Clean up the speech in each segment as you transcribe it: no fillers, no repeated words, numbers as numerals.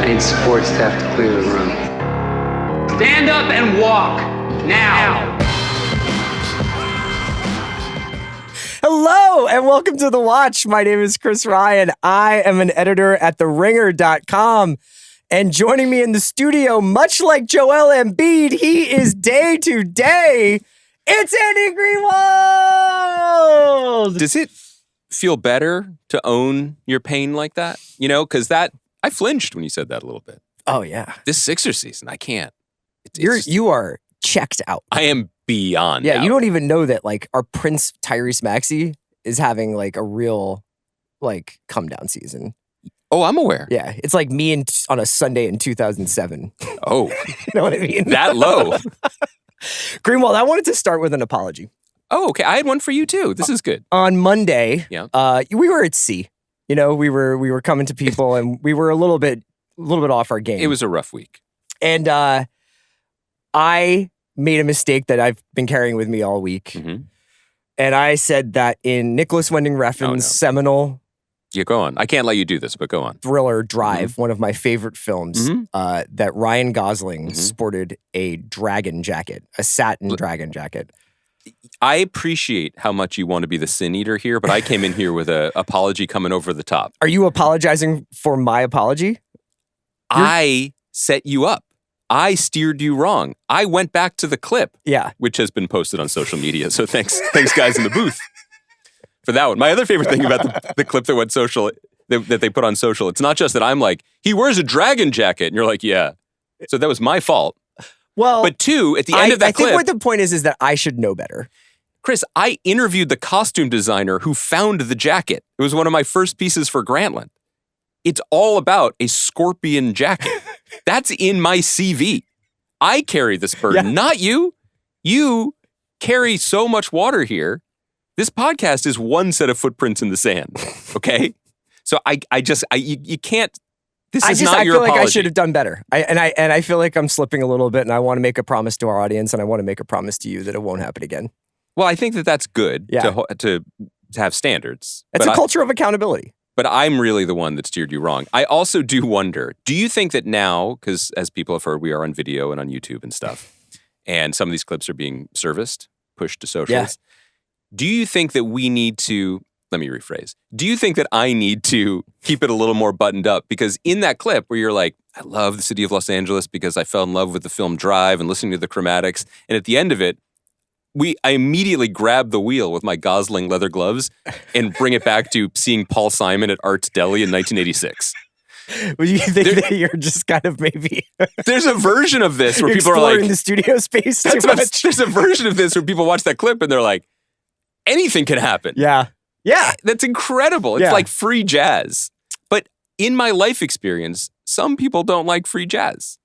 I need support staff to clear the room. Stand up and walk, now! Hello, and welcome to The Watch. My name is Chris Ryan. I am an editor at TheRinger.com. And joining me in the studio, much like Joel Embiid, he is day to day. It's Andy Greenwald! Does it feel better to own your pain like that? You know, because I flinched when you said that a little bit. Oh, yeah. This Sixers season, I can't. You are checked out. I am beyond Yeah, out. you don't even know that, like, our Prince Tyrese Maxey is having, like, a real, like, come-down season. Oh, I'm aware. Yeah, it's like me on a Sunday in 2007. Oh. You know what I mean? That low. Greenwald, I wanted to start with an apology. Oh, okay. I had one for you, too. This is good. On Monday, Yeah. We were at sea. You know, we were coming to people, and we were a little bit off our game. It was a rough week. And I made a mistake that I've been carrying with me all week. Mm-hmm. And I said that in Nicholas Winding Refn's seminal... Yeah, go on. I can't let you do this, but go on. Thriller Drive, one of my favorite films, Mm-hmm. that Ryan Gosling sported a dragon jacket, a satin dragon jacket. I appreciate how much you want to be the sin eater here, but I came in here with an apology coming over the top. Are you apologizing for my apology? I set you up. I steered you wrong. I went back to the clip, which has been posted on social media. So thanks guys in the booth for that one. My other favorite thing about the clip that went social, that they put on social, it's not just that I'm like, he wears a dragon jacket. And you're like, yeah. So that was my fault. Well, but two, at the end of that clip. I think what the point is that I should know better. Chris, I interviewed the costume designer who found the jacket. It was one of my first pieces for Grantland. It's all about a scorpion jacket. That's in my CV. I carry this burden, not you. You carry so much water here. This podcast is one set of footprints in the sand, okay? So you can't, this is not your apology. I feel like I should have done better. I feel like I'm slipping a little bit, and I want to make a promise to our audience, and I want to make a promise to you that it won't happen again. Well, I think that's good to have standards. It's a culture of accountability. But I'm really the one that steered you wrong. I also do wonder, do you think that now, because as people have heard, we are on video and on YouTube and stuff, and some of these clips are being serviced, pushed to socials. Yeah. Do you think that we need to, let me rephrase, do you think that I need to keep it a little more buttoned up? Because in that clip where you're like, I love the city of Los Angeles because I fell in love with the film Drive and listening to the chromatics, and at the end of it, I immediately grab the wheel with my Gosling leather gloves and bring it back to seeing Paul Simon at Art's Deli in 1986. Well, you think that you're just kind of maybe... There's a version of this where people are like... exploring the studio space too much. There's a version of this where people watch that clip and they're like, anything can happen. Yeah. Yeah. That's incredible. It's like free jazz. But in my life experience, some people don't like free jazz.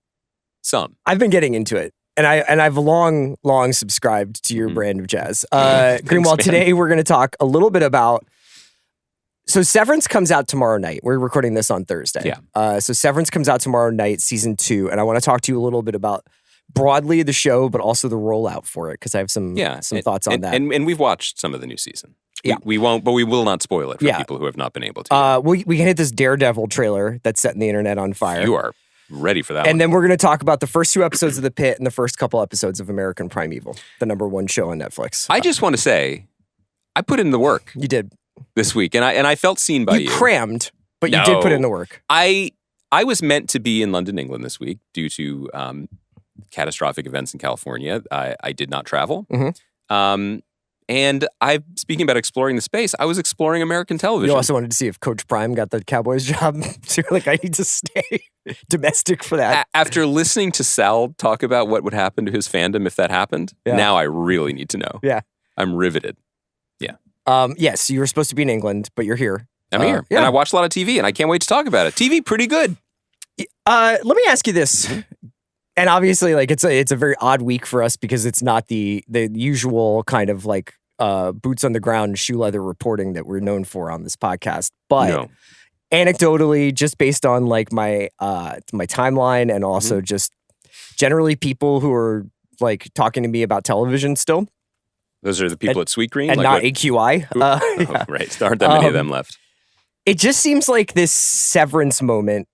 Some. I've been getting into it. And I've long subscribed to your brand of jazz. Greenwald, today we're going to talk a little bit about... So Severance comes out tomorrow night. We're recording this on Thursday. Yeah. So Severance comes out tomorrow night, season 2. And I want to talk to you a little bit about broadly the show, but also the rollout for it, because I have some thoughts on that. And we've watched some of the new season. Yeah. We won't, but we will not spoil it for people who have not been able to. We can hit this Daredevil trailer that's setting the internet on fire. You are ready for that and then we're going to talk about the first 2 episodes of The Pitt and the first couple episodes of American Primeval, the #1 show on Netflix. I just want to say, I put in the work. You did. This week, and I felt seen by you. You crammed, but you did put in the work. I was meant to be in London, England this week due to catastrophic events in California. I did not travel. Mm-hmm. And speaking about exploring the space, I was exploring American television. You also wanted to see if Coach Prime got the Cowboys job. So you're like, I need to stay domestic for that. After listening to Sal talk about what would happen to his fandom if that happened, now I really need to know. Yeah. I'm riveted. Yeah. Yes, you were supposed to be in England, but you're here. I'm here. Yeah. And I watched a lot of TV, and I can't wait to talk about it. TV, pretty good. Let me ask you this. And obviously, like, it's a very odd week for us because it's not the usual kind of like boots on the ground, shoe leather reporting that we're known for on this podcast. But anecdotally, just based on like my timeline and also just generally people who are like talking to me about television still. Those are the people at Sweetgreen? And like not AQI. Right. There aren't that many of them left. It just seems like this Severance moment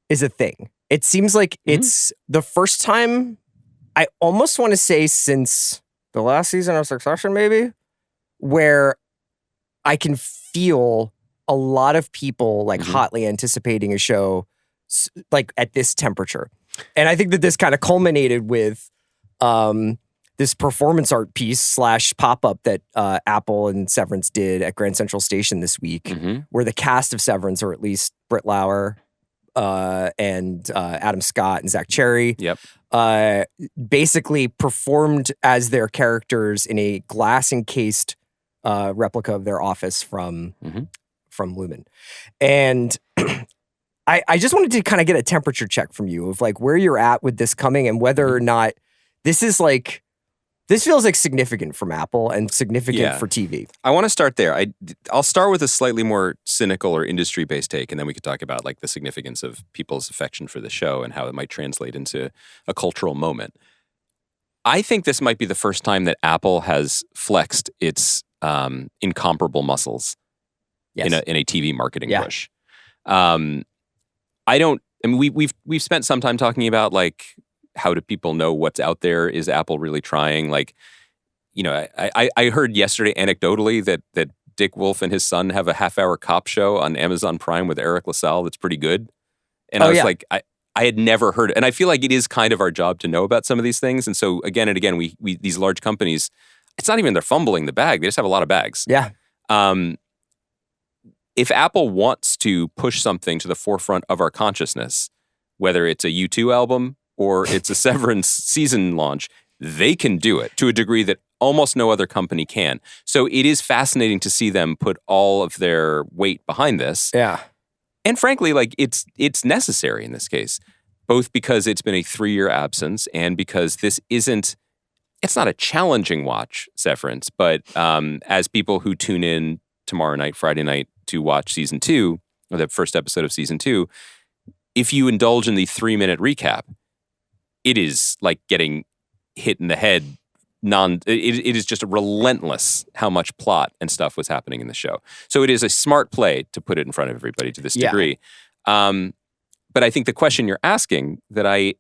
is a thing. It seems like it's the first time, I almost want to say since the last season of Succession, maybe, where I can feel a lot of people like hotly anticipating a show like at this temperature. And I think that this kind of culminated with this performance art piece / pop-up that Apple and Severance did at Grand Central Station this week, where the cast of Severance, or at least Britt Lauer, and Adam Scott and Zach Cherry, basically performed as their characters in a glass-encased replica of their office from Lumen. And I just wanted to kind of get a temperature check from you of like where you're at with this coming and whether or not this is like, this feels like significant from Apple and significant for TV. I want to start there. I'll start with a slightly more cynical or industry-based take, and then we could talk about like the significance of people's affection for the show and how it might translate into a cultural moment. I think this might be the first time that Apple has flexed its incomparable muscles in a TV marketing push. We've spent some time talking about like, how do people know what's out there? Is Apple really trying? Like, you know, I heard yesterday anecdotally that Dick Wolf and his son have a half-hour cop show on Amazon Prime with Eric LaSalle that's pretty good. And I was like, I had never heard it. And I feel like it is kind of our job to know about some of these things. And so again and again, we these large companies, it's not even they're fumbling the bag. They just have a lot of bags. Yeah. If Apple wants to push something to the forefront of our consciousness, whether it's a U2 album or it's a Severance season launch, they can do it to a degree that almost no other company can. So it is fascinating to see them put all of their weight behind this. Yeah. And frankly, like it's necessary in this case, both because it's been a 3-year absence and because it's not a challenging watch, Severance, but as people who tune in tomorrow night, Friday night to watch season 2, or the first episode of season 2, if you indulge in the 3-minute recap, it is like getting hit in the head. It is just relentless how much plot and stuff was happening in the show. So it is a smart play to put it in front of everybody to this degree. But I think the question you're asking that I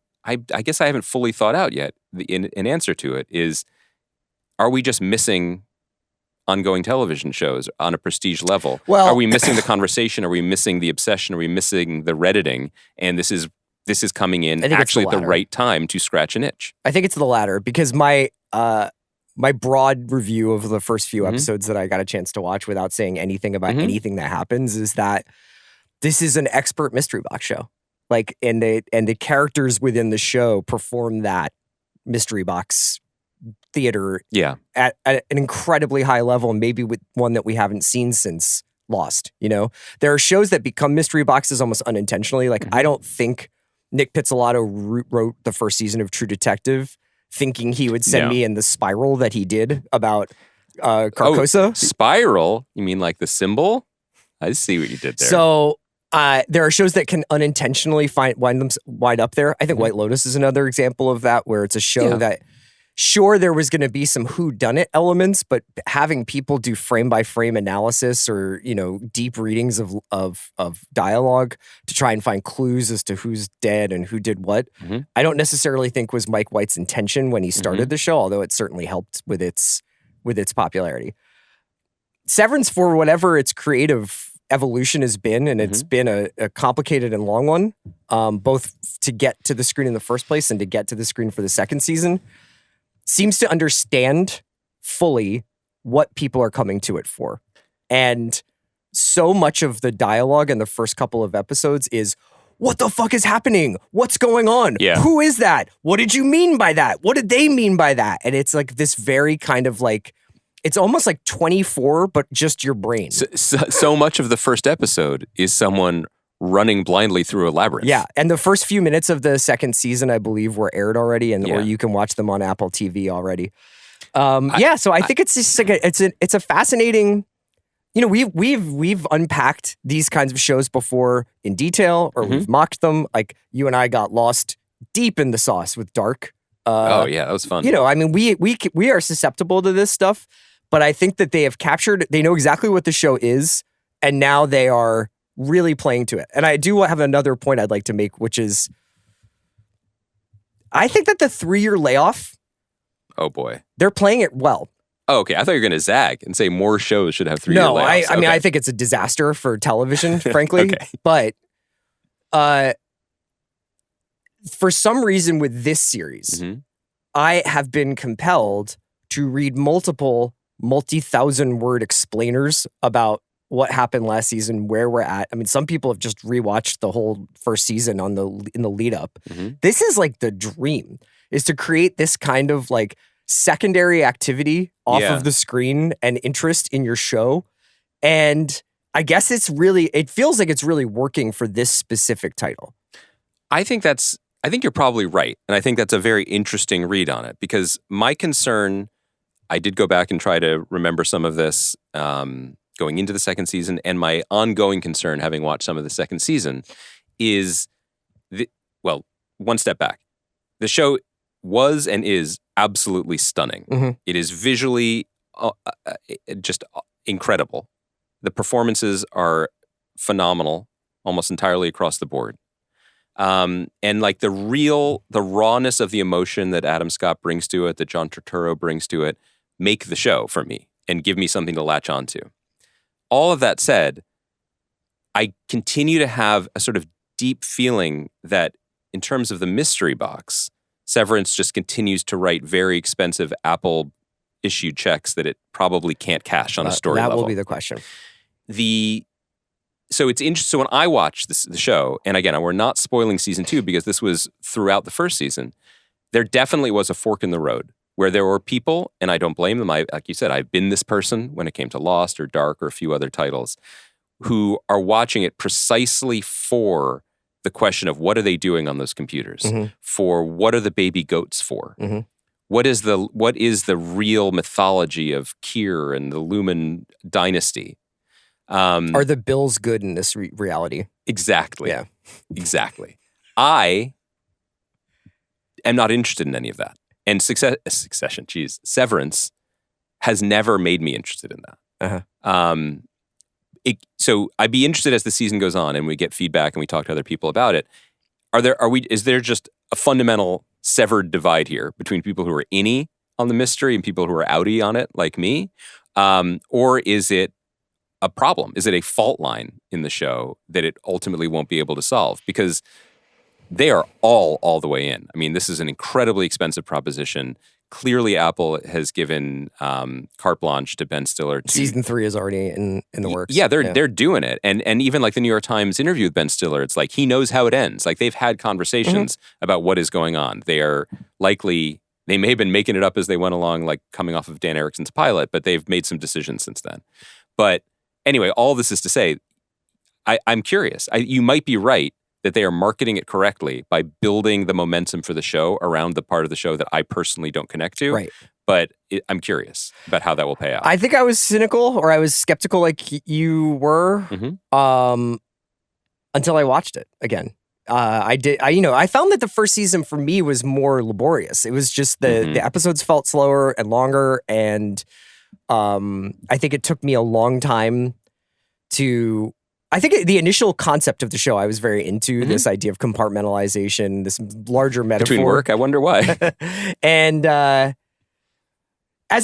guess I haven't fully thought out yet in answer to it is, are we just missing ongoing television shows on a prestige level? Well, are we missing the conversation? Are we missing the obsession? Are we missing the Redditing? And this is coming in actually at the right time to scratch an itch. I think it's the latter because my broad review of the first few episodes that I got a chance to watch without saying anything about anything that happens is that this is an expert mystery box show. Like, and the characters within the show perform that mystery box theater at an incredibly high level, and maybe with one that we haven't seen since Lost. You know, there are shows that become mystery boxes almost unintentionally. Like, I don't think Nick Pizzolatto wrote the first season of True Detective thinking he would send me in the spiral that he did about Carcosa. Oh, spiral? You mean like the symbol? I see what you did there. So there are shows that can unintentionally wind up there. I think White Lotus is another example of that, where it's a show that, sure, there was going to be some whodunit elements, but having people do frame-by-frame analysis or, you know, deep readings of dialogue to try and find clues as to who's dead and who did what, I don't necessarily think was Mike White's intention when he started the show, although it certainly helped with its popularity. Severance, for whatever its creative evolution has been, and it's been a complicated and long one, both to get to the screen in the first place and to get to the screen for the second season, seems to understand fully what people are coming to it for. And so much of the dialogue in the first couple of episodes is, what the fuck is happening? What's going on? Yeah. Who is that? What did you mean by that? What did they mean by that? And it's like this very kind of like, it's almost like 24, but just your brain. So much of the first episode is someone running blindly through a labyrinth. Yeah, and the first few minutes of the second season, I believe, were aired already, or you can watch them on Apple TV already. So I think it's just like it's a fascinating. You know, we've unpacked these kinds of shows before in detail, or we've mocked them. Like you and I got lost deep in the sauce with Dark. That was fun. You know, I mean, we are susceptible to this stuff, but I think that they have captured. They know exactly what the show is, and now they are really playing to it. And I do have another point I'd like to make, which is I think that the 3-year layoff, Oh boy. they're playing it well. Oh, okay. I thought you were going to zag and say more shows should have 3-year No, layoffs. I mean, I think it's a disaster for television, frankly. Okay. But for some reason with this series, I have been compelled to read multiple multi-thousand word explainers about what happened last season, where we're at. I mean, some people have just rewatched the whole first season in the lead up. This is like the dream, is to create this kind of like secondary activity off of the screen and interest in your show. And I guess it feels like it's really working for this specific title. I think you're probably right. And I think that's a very interesting read on it, because my concern, I did go back and try to remember some of this going into the second season, and my ongoing concern, having watched some of the second season, is one step back. The show was and is absolutely stunning. It is visually just incredible. The performances are phenomenal, almost entirely across the board. And like the rawness of the emotion that Adam Scott brings to it, that John Turturro brings to it, make the show for me and give me something to latch onto. All of that said, I continue to have a sort of deep feeling that in terms of the mystery box, Severance just continues to write very expensive Apple issued checks that it probably can't cash on a story level. That will be the question. So it's interesting. So when I watched the show, and again, we're not spoiling season 2 because this was throughout the first season, there definitely was a fork in the road where there were people, and I don't blame them. Like you said, I've been this person when it came to Lost or Dark or a few other titles, who are watching it precisely for the question of what are they doing on those computers? For what are the baby goats for? What is the real mythology of Kier and the Lumen dynasty? Are the bills good in this reality? Exactly. Yeah. Exactly. I am not interested in any of that. And Severance has never made me interested in that. So I'd be interested as the season goes on and we get feedback and we talk to other people about it. Is there just a fundamental severed divide here between people who are innie on the mystery and people who are outie on it, like me? Or is it a problem? Is it a fault line in the show that it ultimately won't be able to solve? Because they are all the way in. I mean, this is an incredibly expensive proposition. Clearly, Apple has given carte blanche to Ben Stiller. Season 3 is already in the works. Yeah, they're doing it. And even like the New York Times interview with Ben Stiller, it's like he knows how it ends. Like they've had conversations about what is going on. They may have been making it up as they went along, like coming off of Dan Erickson's pilot, but they've made some decisions since then. But anyway, all this is to say, I'm curious. You might be right that they are marketing it correctly by building the momentum for the show around the part of the show that I personally don't connect to. Right. But I'm curious about how that will pay out. I think I was cynical, or I was skeptical like you were, until I watched it again. I found that the first season for me was more laborious. It was just the episodes felt slower and longer, and I think it took me a long time to... I think the initial concept of the show I was very into, this idea of compartmentalization, this larger metaphor. Between work, I wonder why. And as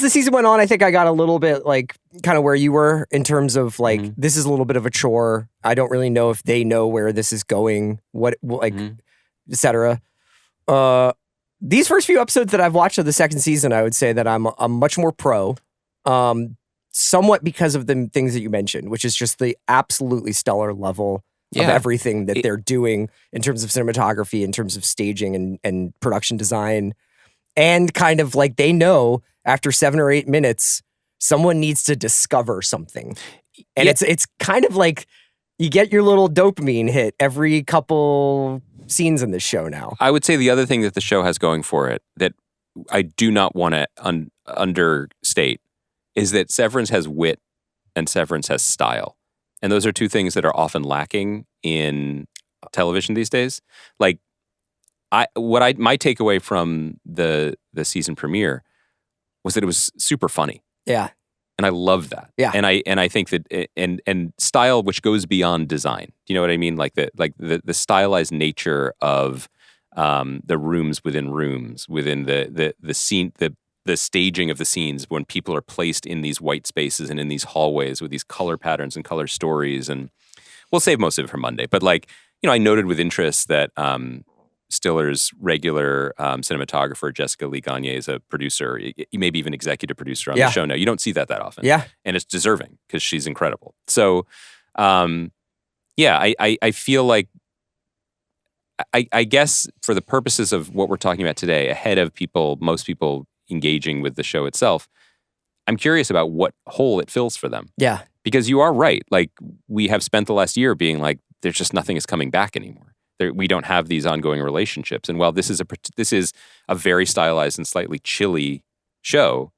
the season went on, I think I got a little bit like kind of where you were in terms of like, this is a little bit of a chore. I don't really know if they know where this is going, et cetera. These first few episodes that I've watched of the second season, I would say that I'm much more pro. Somewhat because of the things that you mentioned, which is just the absolutely stellar level of everything that they're doing in terms of cinematography, in terms of staging and production design. And kind of like they know after 7 or 8 minutes, someone needs to discover something. And it's kind of like you get your little dopamine hit every couple scenes in this show now. I would say the other thing that the show has going for it that I do not want to understate is that Severance has wit and Severance has style. And those are two things that are often lacking in television these days. Like, my takeaway from the season premiere was that it was super funny. Yeah. And I love that. Yeah. And I think that and style which goes beyond design. Do you know what I mean? Like the stylized nature of the rooms, within the scene, the staging of the scenes when people are placed in these white spaces and in these hallways with these color patterns and color stories. And we'll save most of it for Monday. But like, I noted with interest that Stiller's regular cinematographer, Jessica Lee Gagne, is a producer, maybe even executive producer on the show now. You don't see that often. Yeah. And it's deserving because she's incredible. So, I feel like, I guess for the purposes of what we're talking about today, ahead of most people engaging with the show itself, I'm curious about what hole it fills for them. Yeah. Because you are right. Like, we have spent the last year being like, there's just nothing is coming back anymore. We don't have these ongoing relationships. And while this is a very stylized and slightly chilly show,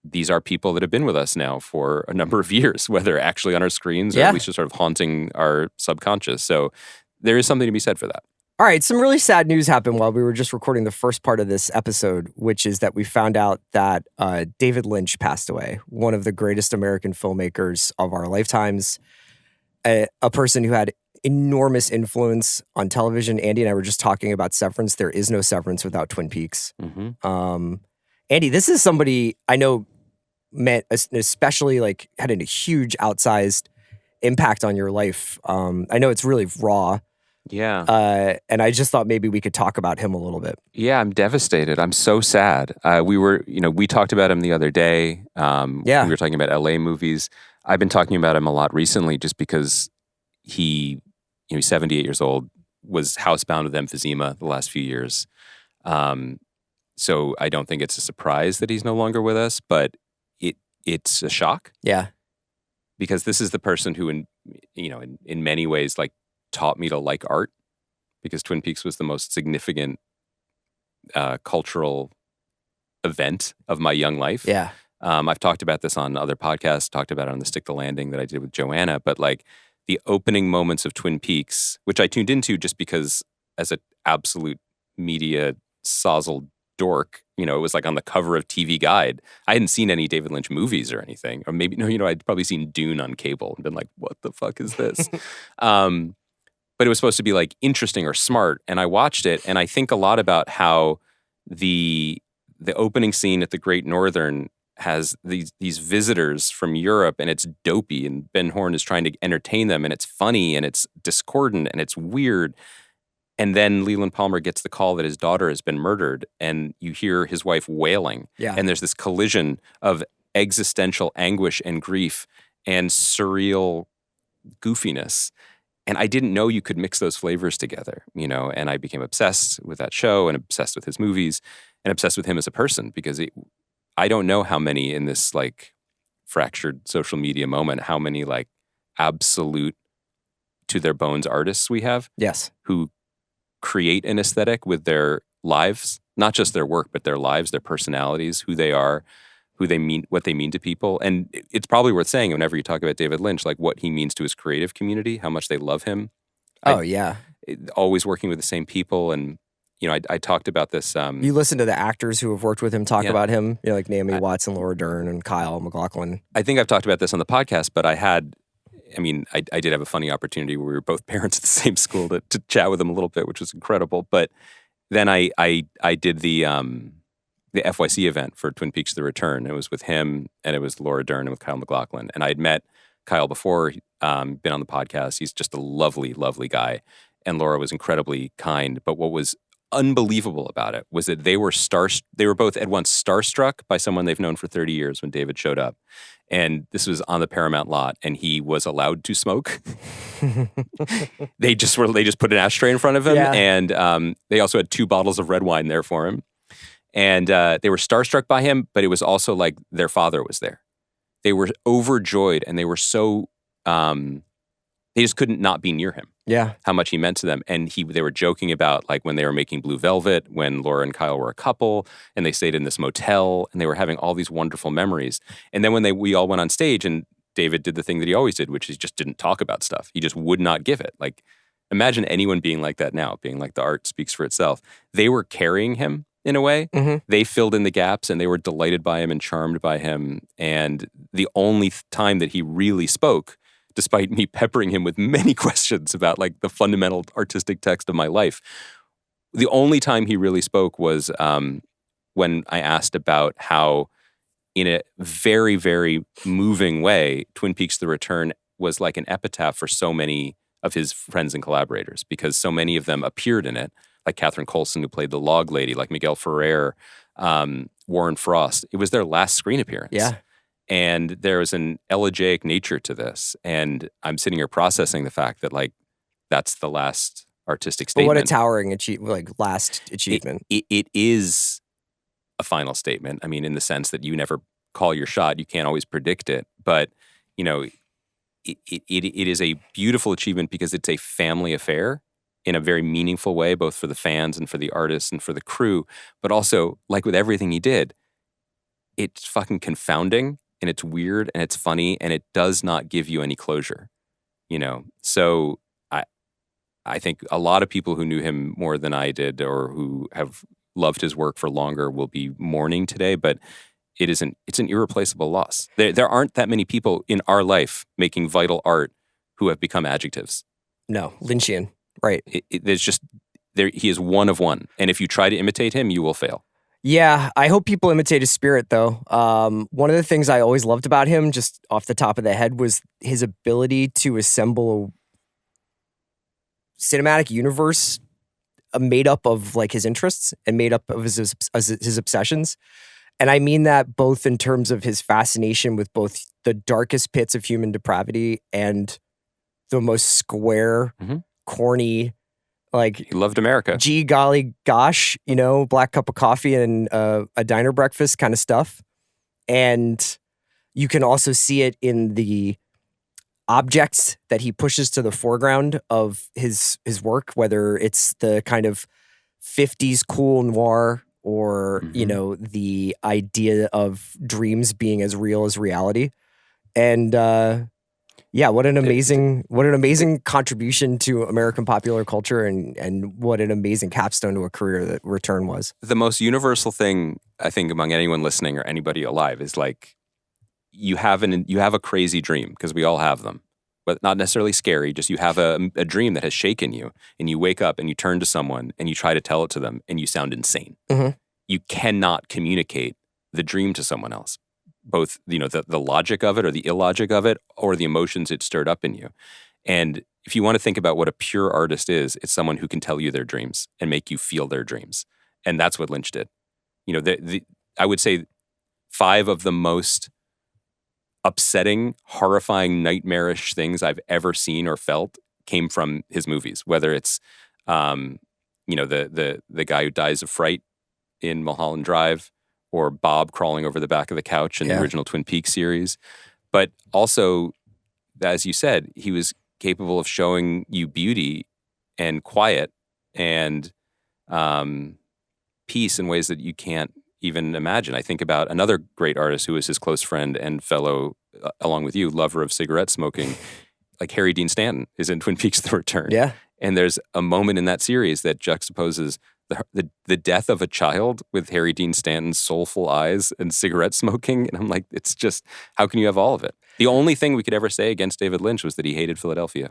these are people that have been with us now for a number of years, whether actually on our screens or at least just sort of haunting our subconscious. So there is something to be said for that. All right, some really sad news happened while we were just recording the first part of this episode, which is that we found out that David Lynch passed away, one of the greatest American filmmakers of our lifetimes, a person who had enormous influence on television. Andy and I were just talking about Severance. There is no Severance without Twin Peaks. Mm-hmm. Andy, this is somebody I know meant, especially like had a huge outsized impact on your life. I know it's really raw. Yeah. And I just thought maybe we could talk about him a little bit. Yeah, I'm devastated. I'm so sad. We talked about him the other day. We were talking about LA movies. I've been talking about him a lot recently just because he's 78 years old, was housebound with emphysema the last few years. So I don't think it's a surprise that he's no longer with us, but it's a shock. Yeah. Because this is the person who in many ways like taught me to like art, because Twin Peaks was the most significant cultural event of my young life. Yeah. I've talked about this on other podcasts, talked about it on the Stick the Landing that I did with Joanna, but like the opening moments of Twin Peaks, which I tuned into just because as an absolute media sozzled dork, it was like on the cover of TV Guide. I hadn't seen any David Lynch movies or anything, or maybe, I'd probably seen Dune on cable and been like, what the fuck is this? But it was supposed to be like interesting or smart. And I watched it and I think a lot about how the opening scene at the Great Northern has these visitors from Europe and it's dopey and Ben Horne is trying to entertain them and it's funny and it's discordant and it's weird. And then Leland Palmer gets the call that his daughter has been murdered and you hear his wife wailing. Yeah. And there's this collision of existential anguish and grief and surreal goofiness. And I didn't know you could mix those flavors together, and I became obsessed with that show and obsessed with his movies and obsessed with him as a person because I don't know how many in this like fractured social media moment, how many like absolute to their bones artists we have. Yes. Who create an aesthetic with their lives, not just their work, but their lives, their personalities, who they are, who they mean, what they mean to people. And it's probably worth saying whenever you talk about David Lynch, like what he means to his creative community, how much they love him. Yeah. Always working with the same people. And, I talked about this. You listen to the actors who have worked with him talk about him, like Naomi Watts and Laura Dern and Kyle MacLachlan. I think I've talked about this on the podcast, but I did have a funny opportunity where we were both parents at the same school to chat with him a little bit, which was incredible. But then I did the FYC event for Twin Peaks: The Return. It was with him and it was Laura Dern and with Kyle MacLachlan. And I had met Kyle before, been on the podcast. He's just a lovely, lovely guy. And Laura was incredibly kind. But what was unbelievable about it was that they were both at once starstruck by someone they've known for 30 years when David showed up. And this was on the Paramount lot and he was allowed to smoke. They just put an ashtray in front of him and they also had 2 bottles of red wine there for him. And they were starstruck by him, but it was also like their father was there. They were overjoyed and they were so, they just couldn't not be near him. Yeah. How much he meant to them. And they were joking about like when they were making Blue Velvet, when Laura and Kyle were a couple and they stayed in this motel and they were having all these wonderful memories. And then when we all went on stage and David did the thing that he always did, which is just didn't talk about stuff. He just would not give it. Like imagine anyone being like that now, being like the art speaks for itself. They were carrying him in a way. Mm-hmm. They filled in the gaps and they were delighted by him and charmed by him. And the only time that he really spoke, despite me peppering him with many questions about like the fundamental artistic text of my life, the only time he really spoke was when I asked about how, in a very, very moving way, Twin Peaks: The Return was like an epitaph for so many of his friends and collaborators, because so many of them appeared in it, like Catherine Coulson, who played the log lady, like Miguel Ferrer, Warren Frost. It was their last screen appearance. Yeah. And there was an elegiac nature to this. And I'm sitting here processing the fact that, like, that's the last artistic But statement. what a towering last achievement. It is a final statement. I mean, in the sense that you never call your shot. You can't always predict it. But, you know, it is a beautiful achievement because it's a family affair in a very meaningful way, both for the fans and for the artists and for the crew. But also, like with everything he did, it's fucking confounding and it's weird and it's funny and it does not give you any closure, you know? So I think a lot of people who knew him more than I did or who have loved his work for longer will be mourning today, but it's an irreplaceable loss. There aren't that many people in our life making vital art who have become adjectives. No, Lynchian, right. There's just, he is one of one. And if you try to imitate him, you will fail. Yeah, I hope people imitate his spirit, though. One of the things I always loved about him, just off the top of the head, was his ability to assemble a cinematic universe made up of like his interests and made up of his obsessions. And I mean that both in terms of his fascination with both the darkest pits of human depravity and the most square, corny, like he loved America. Gee golly gosh, you know, black cup of coffee and a diner breakfast kind of stuff. And you can also see it in the objects that he pushes to the foreground of his work, whether it's the kind of 50s cool noir or, you know, the idea of dreams being as real as reality. And yeah, what an amazing contribution to American popular culture and what an amazing capstone to a career that Return was. The most universal thing, I think, among anyone listening or anybody alive is like, you have a crazy dream, because we all have them, but not necessarily scary. Just you have a dream that has shaken you, and you wake up and you turn to someone and you try to tell it to them, and you sound insane. You cannot communicate the dream to someone else, both the logic of it or the illogic of it, or the emotions it stirred up in you. And if you want to think about what a pure artist is, it's someone who can tell you their dreams and make you feel their dreams, and that's what Lynch did. You know, I would say 5 of the most upsetting, horrifying, nightmarish things I've ever seen or felt came from his movies. Whether it's, the guy who dies of fright in Mulholland Drive, or Bob crawling over the back of the couch in the original Twin Peaks series. But also, as you said, he was capable of showing you beauty and quiet and peace in ways that you can't even imagine. I think about another great artist who was his close friend and fellow, along with you, lover of cigarette smoking, like Harry Dean Stanton is in Twin Peaks: The Return. Yeah. And there's a moment in that series that juxtaposes the death of a child with Harry Dean Stanton's soulful eyes and cigarette smoking. And I'm like, it's just, how can you have all of it? The only thing we could ever say against David Lynch was that he hated Philadelphia.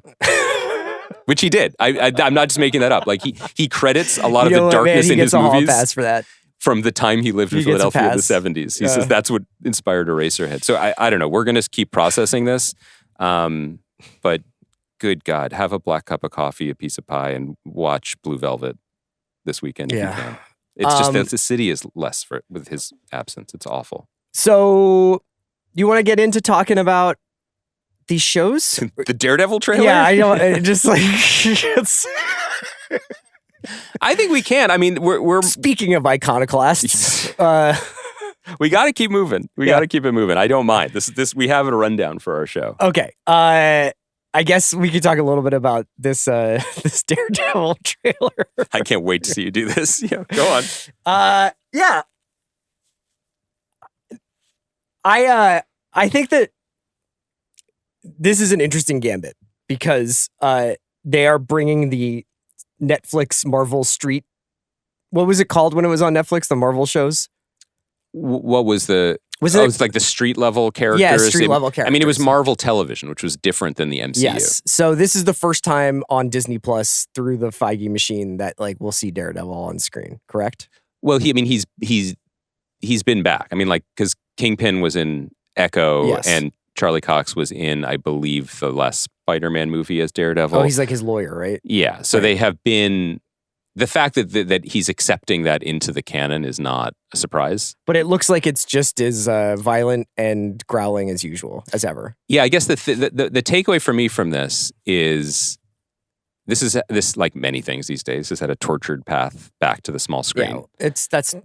Which he did. I'm not just making that up. Like he credits a lot of the darkness in his movies. Pass for that. From the time he lived in Philadelphia in the 70s. He says that's what inspired Eraserhead. So I don't know. We're going to keep processing this. But good God, have a black cup of coffee, a piece of pie, and watch Blue Velvet this weekend if you can. It's just that the city is less with his absence. It's awful. So you want to get into talking about these shows? The Daredevil trailer? Yeah, I know. It just like... it's... I think we can. I mean, we're speaking of iconoclasts. We got to keep moving. We got to keep it moving. I don't mind. This we have a rundown for our show. Okay. I guess we could talk a little bit about this this Daredevil trailer. I can't wait to see you do this. Yeah, go on. Yeah. I think that this is an interesting gambit because they are bringing the Netflix Marvel Street What was it called when it was on Netflix? The Marvel shows? What was the... Was it was like the street level characters? Yeah, street level characters. I mean, it was Marvel Television, which was different than the MCU. Yes. So this is the first time on Disney Plus through the Feige machine that like we'll see Daredevil on screen, correct? Well, he's been back. I mean, like, because Kingpin was in Echo, Yes. and Charlie Cox was in, I believe, the last Spider-Man movie as Daredevil. Oh, he's like his lawyer, right? Yeah. So Right. they have been... The fact that he's accepting that into the canon is not a surprise. But it looks like it's just as violent and growling as usual, as ever. Yeah, I guess the takeaway for me from this is this like many things these days has had a tortured path back to the small screen. Yeah,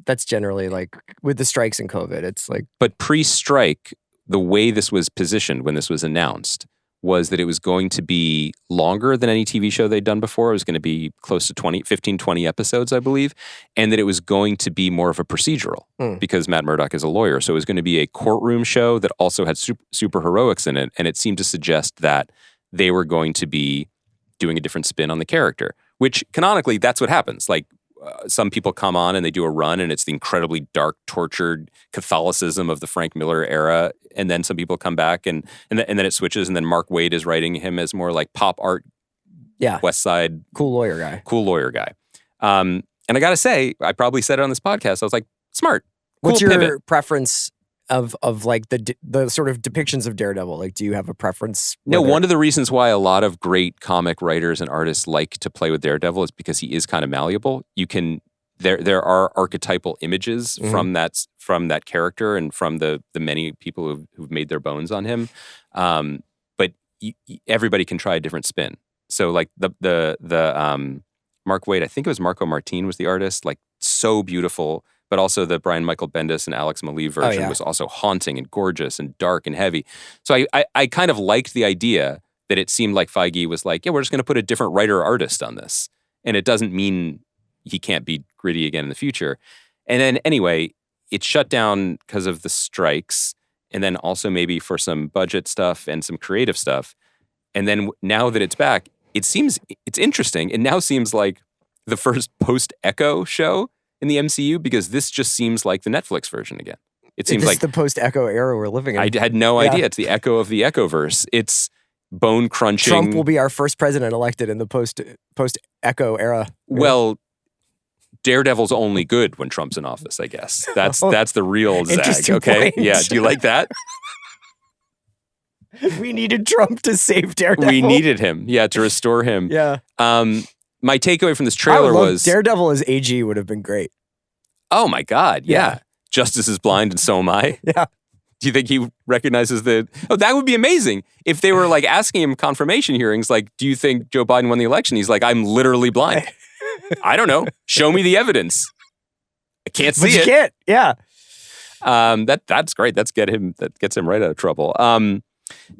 that's generally like with the strikes and COVID. It's like, But pre-strike, the way this was positioned when this was announced was that it was going to be longer than any TV show they'd done before. It was going to be close to 15, 20 episodes, I believe. And that it was going to be more of a procedural because Matt Murdock is a lawyer. So it was going to be a courtroom show that also had super heroics in it. And it seemed to suggest that they were going to be doing a different spin on the character, which canonically, that's what happens. Like, some people come on and they do a run and it's the incredibly dark, tortured Catholicism of the Frank Miller era. And then some people come back and then it switches, and then Mark Waid is writing him as more like pop art, West Side. cool lawyer guy. And I got to say, I probably said it on this podcast. I was like, smart. Cool What's your pivot. preference of like the sort of depictions of Daredevil? Like, do you have a preference? No, one of the reasons why a lot of great comic writers and artists like to play with Daredevil is because he is kind of malleable. You can there are archetypal images from that character and from the many people who've made their bones on him. But everybody can try a different spin. So like the Mark Waid, I think it was Marco Martin was the artist, like so beautiful. But also the Brian Michael Bendis and Alex Maleev version was also haunting and gorgeous and dark and heavy. So I kind of liked the idea that it seemed like Feige was like, yeah, we're just going to put a different writer-artist on this. And it doesn't mean he can't be gritty again in the future. And then anyway, it shut down because of the strikes, and then also maybe for some budget stuff and some creative stuff. And then now that it's back, it's interesting. It now seems like the first post-Echo show in the MCU, because this just seems like the Netflix version again. It seems like the post-Echo era we're living in. I had no idea. It's the Echo of the Echoverse. It's bone crunching. Trump will be our first president elected in the post-Echo era. Well, Daredevil's only good when Trump's in office, I guess. That's the real zag. Interesting Okay, point. yeah. Do you like that? We needed Trump to save Daredevil. We needed him, to restore him. Yeah. My takeaway from this trailer was Daredevil as AG would have been great. Oh my God, yeah. Justice is blind and so am I. Yeah. Do you think he recognizes that would be amazing. If they were like asking him confirmation hearings, like, do you think Joe Biden won the election? He's like, I'm literally blind. I don't know. Show me the evidence. I can't see But you it. can't. Yeah. That's great. That gets him right out of trouble. No,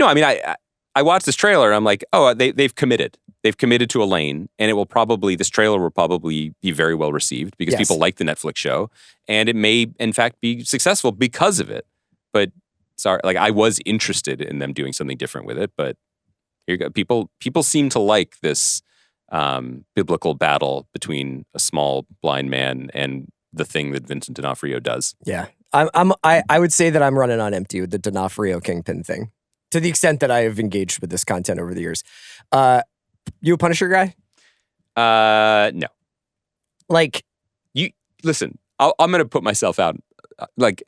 I mean, I watched this trailer and I'm like, oh, they've committed. They've committed to a lane, and this trailer will probably be very well received because people like the Netflix show, and it may, in fact, be successful because of it. But sorry, like I was interested in them doing something different with it, but here you go. People seem to like this biblical battle between a small blind man and the thing that Vincent D'Onofrio does. Yeah. I would say that I'm running on empty with the D'Onofrio Kingpin thing, to the extent that I have engaged with this content over the years. You a Punisher guy? No. Like, you listen. I'm going to put myself out. Like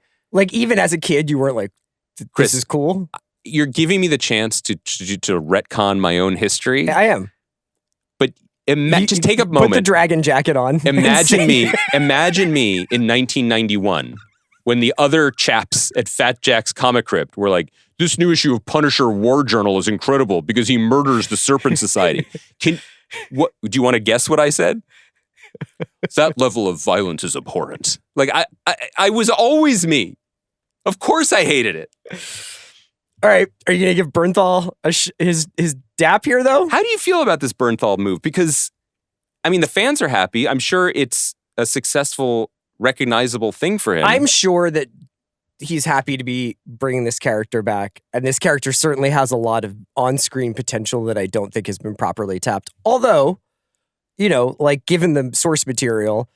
even as a kid, you weren't like, this Chris, is cool. You're giving me the chance to retcon my own history. I am. But just take a moment. Put the dragon jacket on. Imagine me in 1991 when the other chaps at Fat Jack's Comic Crypt were like, this new issue of Punisher War Journal is incredible because he murders the Serpent Society. Do you want to guess what I said? That level of violence is abhorrent. Like I was always me. Of course I hated it. All right. Are you going to give Bernthal his dap here, though? How do you feel about this Bernthal move? Because, I mean, the fans are happy. I'm sure it's a successful, recognizable thing for him. I'm sure that he's happy to be bringing this character back. And this character certainly has a lot of on-screen potential that I don't think has been properly tapped. Although, like given the source material,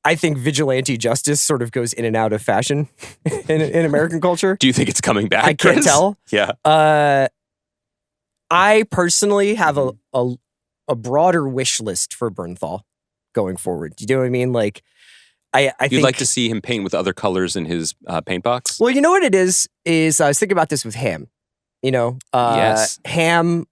I think vigilante justice sort of goes in and out of fashion in American culture. Do you think it's coming back? I can't Chris? tell. Yeah. I personally have a broader wish list for Bernthal going forward. Do you know what I mean? Like, I You'd think, like to see him paint with other colors in his paint box? well, you know what it is I was thinking about this with Ham. You know, Yes. Ham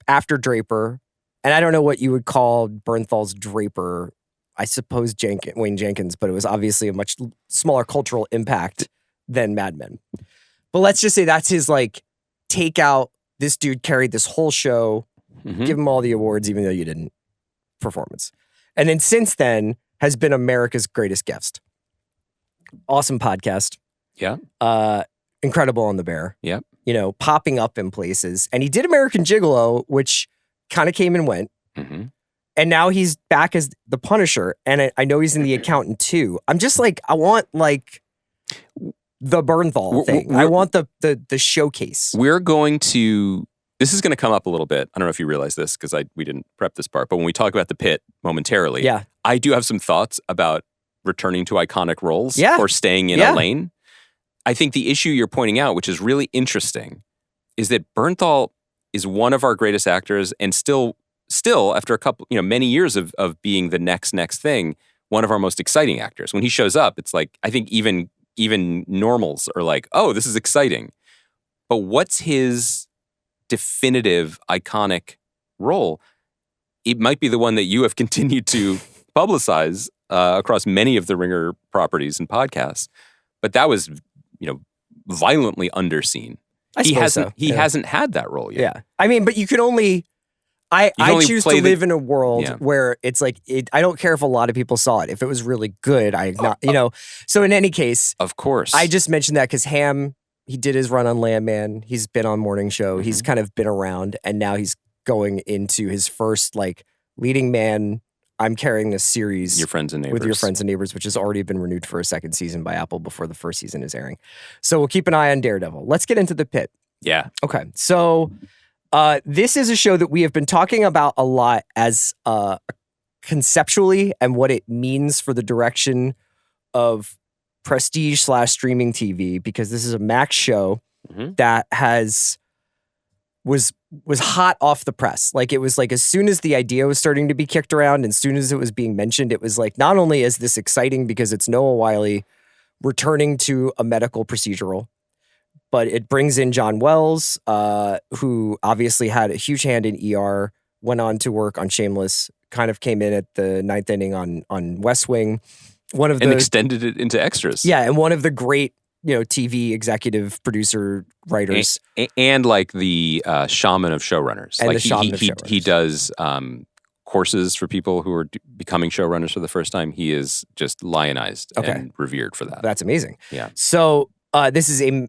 after Draper, and I don't know what you would call Bernthal's Draper. I suppose Wayne Jenkins, but it was obviously a much smaller cultural impact than Mad Men. But let's just say that's his like take out. This dude carried this whole show. Mhm. Give him all the awards, even though you didn't. Performance, and then since then has been America's Greatest Guest. Awesome podcast. Yeah. Incredible on the Bear. Yeah. You know, popping up in places, and he did American Gigolo, which kind of came and went. Mm-hmm. And now he's back as the Punisher, and I know he's in The Accountant too. I'm just like, I want like the Bernthal thing. I want the showcase. We're going to. This is going to come up a little bit. I don't know if you realize this because we didn't prep this part, but when we talk about the Pit momentarily, Yeah. I do have some thoughts about returning to iconic roles Yeah. or staying in Yeah. a lane. I think the issue you're pointing out, which is really interesting, is that Bernthal is one of our greatest actors, and still after a couple, many years of being the next thing, one of our most exciting actors. When he shows up, it's like I think even normals are like, oh, this is exciting. But what's his definitive iconic role? It might be the one that you have continued to publicize across many of the Ringer properties and podcasts, but that was violently underseen. He hasn't had that role yet. Yeah. I mean, but you can only. I choose to live in a world where it's like I don't care if a lot of people saw it. If it was really good, So in any case, of course, I just mentioned that because Ham, he did his run on Landman. He's been on Morning Show. Mm-hmm. He's kind of been around, and now he's going into his first like leading man. I'm carrying this series, Your Friends and Neighbors. with Your Friends and Neighbors, which has already been renewed for a second season by Apple before the first season is airing. So we'll keep an eye on Daredevil. Let's get into the Pit. Yeah. Okay, so. This is a show that we have been talking about a lot as conceptually and what it means for the direction of prestige / streaming TV, because this is a Max show that was hot off the press. Like, it was like as soon as the idea was starting to be kicked around and as soon as it was being mentioned, it was like, not only is this exciting because it's Noah Wyle returning to a medical procedural, but it brings in John Wells, who obviously had a huge hand in ER, went on to work on Shameless, kind of came in at the 9th inning on West Wing. And extended it into extras. Yeah, and one of the great, TV executive producer writers. And like the shaman of showrunners. And like the shaman of showrunners. He does courses for people who are becoming showrunners for the first time. He is just lionized and revered for that. That's amazing. Yeah. So this is a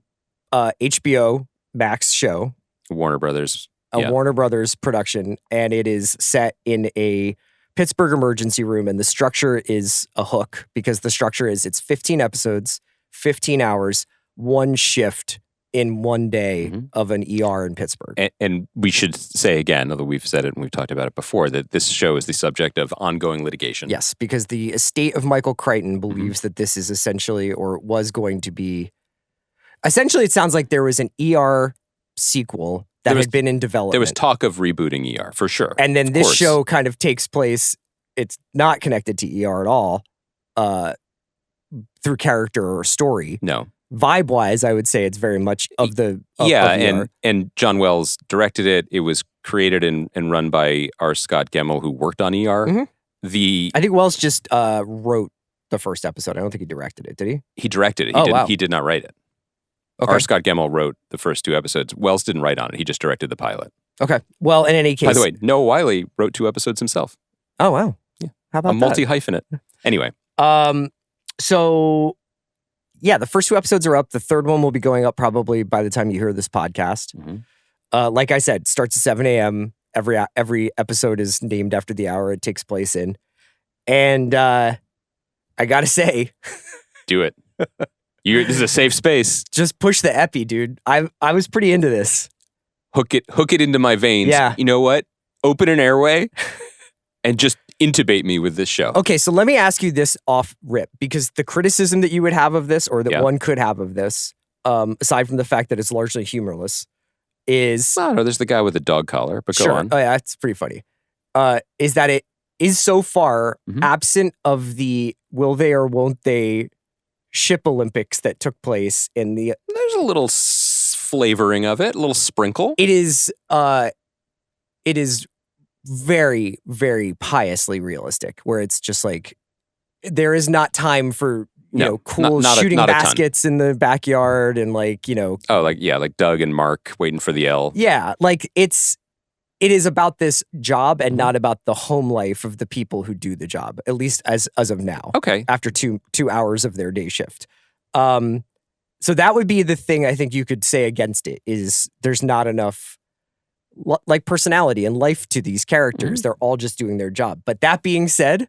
HBO Max show, Warner Brothers, Warner Brothers production, and it is set in a Pittsburgh emergency room, and the structure is a hook because the structure is it's 15 episodes, 15 hours, one shift in one day of an ER in Pittsburgh. And we should say again, although we've said it and we've talked about it before, that this show is the subject of ongoing litigation. Yes, because the estate of Michael Crichton believes that this is essentially, or was going to be, essentially, it sounds like there was an ER sequel that had been in development. There was talk of rebooting ER, for sure. And then this show kind of takes place, it's not connected to ER at all, through character or story. No. Vibe-wise, I would say it's very much of the of ER. And John Wells directed it. It was created and run by R. Scott Gemmell, who worked on ER. I think Wells just wrote the first episode. I don't think he directed it, did he? He directed it. He did not write it. Okay. R. Scott Gemmell wrote the first 2 episodes. Wells didn't write on it. He just directed the pilot. Okay. Well, in any case. By the way, Noah Wyle wrote 2 episodes himself. Oh, wow. Yeah. How about that? A multi-hyphenate. Anyway. So, yeah, the first 2 episodes are up. The third one will be going up probably by the time you hear this podcast. Like I said, starts at 7 a.m. Every episode is named after the hour it takes place in. And I got to say. Do it. This is a safe space. Just push the epi, dude. I was pretty into this. Hook it into my veins. Yeah. You know what? Open an airway and just intubate me with this show. Okay, so let me ask you this off rip, because the criticism that you would have of this, or that one could have of this, aside from the fact that it's largely humorless, is... I don't know, there's the guy with the dog collar, but go on. Oh yeah, it's pretty funny. Is that it is so far absent of the will they or won't they ship Olympics that took place in the... There's a little flavoring of it, a little sprinkle. It is very, very piously realistic, where it's just like, there is not time for, you know, cool shooting baskets in the backyard and like, you know. Oh, like Doug and Mark waiting for the L. Yeah, like it is about this job and not about the home life of the people who do the job, at least as of now. Okay. After 2 hours of their day shift. So that would be the thing I think you could say against it, is there's not enough like personality and life to these characters. They're all just doing their job. But that being said,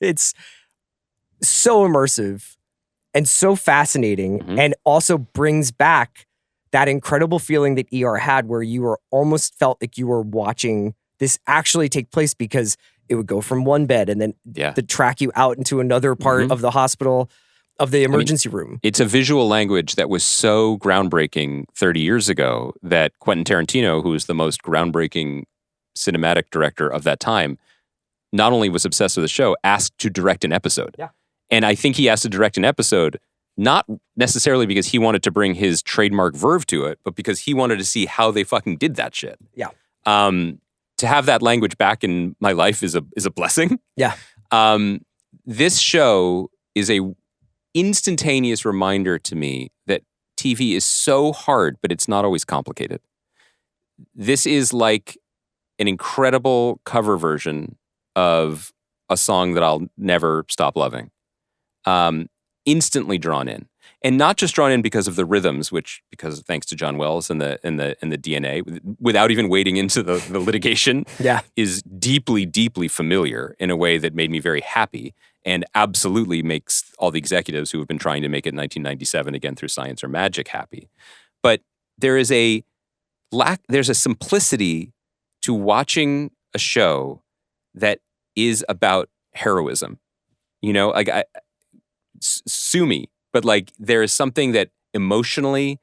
it's so immersive and so fascinating, and also brings back that incredible feeling that ER had, where you were almost felt like you were watching this actually take place, because it would go from one bed and then to track you out into another part of the hospital, of the emergency room. It's a visual language that was so groundbreaking 30 years ago that Quentin Tarantino, who was the most groundbreaking cinematic director of that time, not only was obsessed with the show, asked to direct an episode. Yeah. And I think he asked to direct an episode not necessarily because he wanted to bring his trademark verve to it, but because he wanted to see how they fucking did that shit. Yeah. To have that language back in my life is a blessing. Yeah. This show is a instantaneous reminder to me that TV is so hard, but it's not always complicated. This is like an incredible cover version of a song that I'll never stop loving. Instantly drawn in, and not just drawn in because of the rhythms, which, because thanks to John Wells and the DNA, without even wading into the litigation, is deeply, deeply familiar in a way that made me very happy, and absolutely makes all the executives who have been trying to make it in 1997 again through science or magic happy. But there's a simplicity to watching a show that is about heroism. You know, like sue me, but like there is something that emotionally,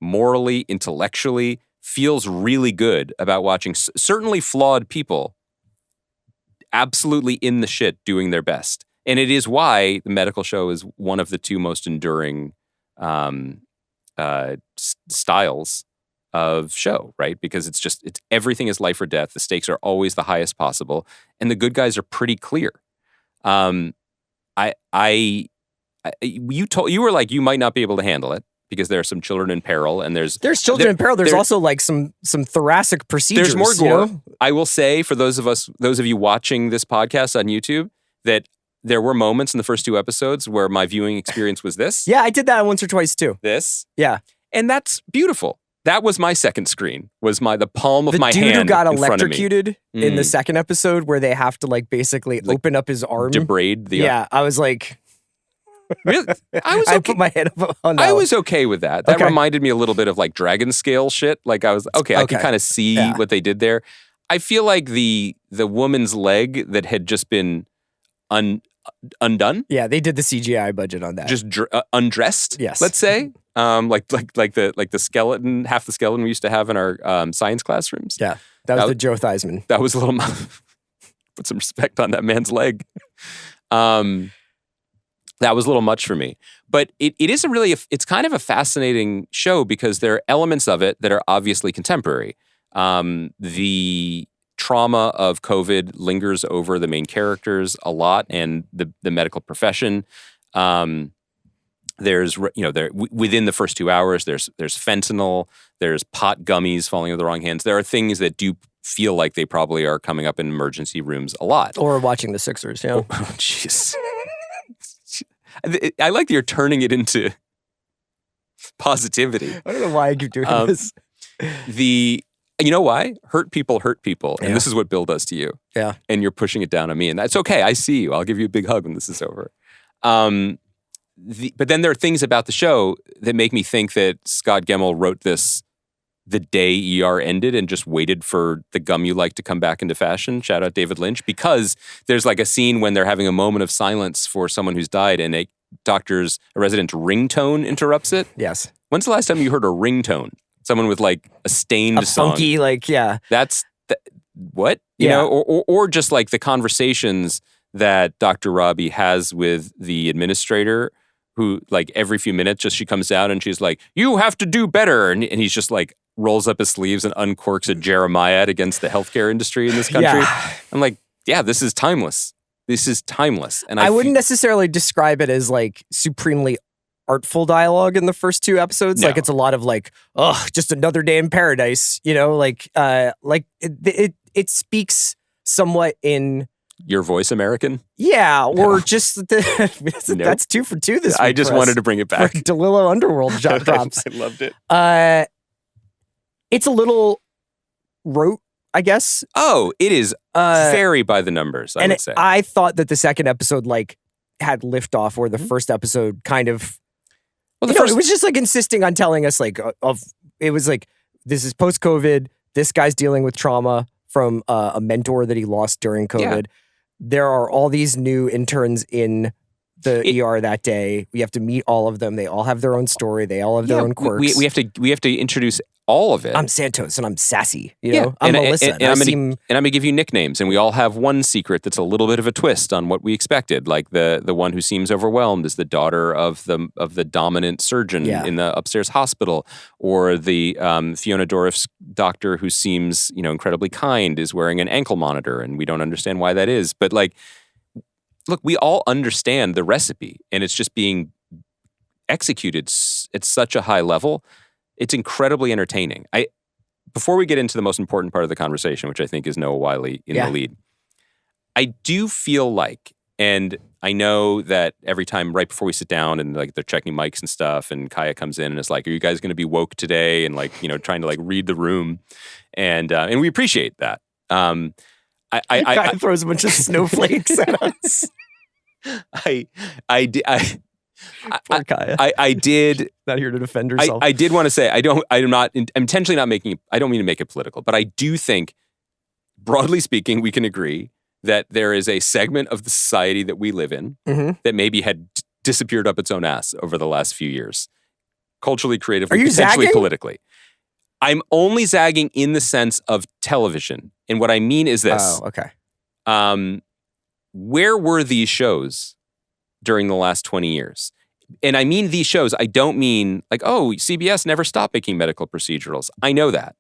morally, intellectually feels really good about watching certainly flawed people absolutely in the shit doing their best. And it is why the medical show is one of the two most enduring styles of show, right? Because it's everything is life or death. The stakes are always the highest possible, and the good guys are pretty clear. You were like, you might not be able to handle it because there are some children in peril, and there's children in peril. There's also like some thoracic procedures. There's more gore. You know? I will say, for those of you watching this podcast on YouTube, that there were moments in the first 2 episodes where my viewing experience was this. Yeah, I did that once or twice too. This. Yeah. And that's beautiful. That was my second screen, was the palm of my hand. The dude who got in front of me. electrocuted in the second episode, where they have to like basically open up his arm. Debrade the arm. Yeah, I was like... Really? I was okay. I put my head up on that. I was okay with that. That reminded me a little bit of like Dragon Scale shit. Like I was, I could kind of see what they did there. I feel like the woman's leg that had just been undone. Yeah, they did the CGI budget on that. Just undressed. Yes, let's say, like the skeleton, half the skeleton we used to have in our science classrooms. Yeah, that was the Joe Theismann. That was a little. Put some respect on that man's leg. That was a little much for me, but it is it's kind of a fascinating show because there are elements of it that are obviously contemporary. The trauma of COVID lingers over the main characters a lot, and the medical profession. There's, within the first 2 hours, there's fentanyl, there's pot gummies falling into the wrong hands. There are things that do feel like they probably are coming up in emergency rooms a lot. Or watching the Sixers, yeah. Oh, jeez. I like that you're turning it into positivity. I don't know why I keep doing this. You know why? Hurt people. And this is what Bill does to you. Yeah. And you're pushing it down on me. And that's okay. I see you. I'll give you a big hug when this is over. But then there are things about the show that make me think that Scott Gemmell wrote this the day ER ended and just waited for the gum you like to come back into fashion. Shout out David Lynch, because there's like a scene when they're having a moment of silence for someone who's died, and a resident's ringtone interrupts it. Yes. When's the last time you heard a ringtone? Someone with like a stained song. Funky, like, yeah. That's what? You know, or just like the conversations that Dr. Robbie has with the administrator, who like every few minutes just she comes out and she's like, you have to do better. And he's just like rolls up his sleeves and uncorks a Jeremiah against the healthcare industry in this country. Yeah. I'm like, yeah, this is timeless. This is timeless. And I wouldn't necessarily describe it as like supremely artful dialogue in the first 2 episodes. No. Like it's a lot of like, oh, just another day in paradise, you know, like it speaks somewhat in Your Voice American? Yeah, or just that's 2 for 2 this week. I just wanted to bring it back. DeLillo Underworld drops. I loved it. It's a little rote, I guess. Oh, it is very by the numbers, I would say. I thought that the second episode like had liftoff, or the first episode kind of. Well, it was just like insisting on telling us like it was like, this is post-COVID. This guy's dealing with trauma from a mentor that he lost during COVID. Yeah. There are all these new interns in the ER that day. We have to meet all of them. They all have their own story. They all have their own quirks. We have to introduce all of it. I'm Santos and I'm sassy. You know, I'm Melissa. And I'm going to give you nicknames, and we all have one secret that's a little bit of a twist on what we expected. Like the one who seems overwhelmed is the daughter of the dominant surgeon in the upstairs hospital, or the Fiona Dourif's doctor who seems incredibly kind is wearing an ankle monitor, and we don't understand why that is. But like, look, we all understand the recipe, and it's just being executed at such a high level. It's incredibly entertaining. Before we get into the most important part of the conversation, which I think is Noah Wyle in the lead, I do feel like, and I know that every time right before we sit down and like they're checking mics and stuff, and Kaya comes in and is like, "Are you guys going to be woke today?" And like trying to like read the room, and we appreciate that. Kaya throws a bunch of snowflakes at us. Poor Kaya. I did not here to defend herself. I did want to say I'm intentionally not making. I don't mean to make it political, but I do think, broadly speaking, we can agree that there is a segment of the society that we live in that maybe had disappeared up its own ass over the last few years, culturally, creatively, potentially politically. I'm only zagging in the sense of television, and what I mean is this. Oh, okay. Where were these shows during the last 20 years? And I mean these shows, I don't mean like, oh, CBS never stopped making medical procedurals. I know that.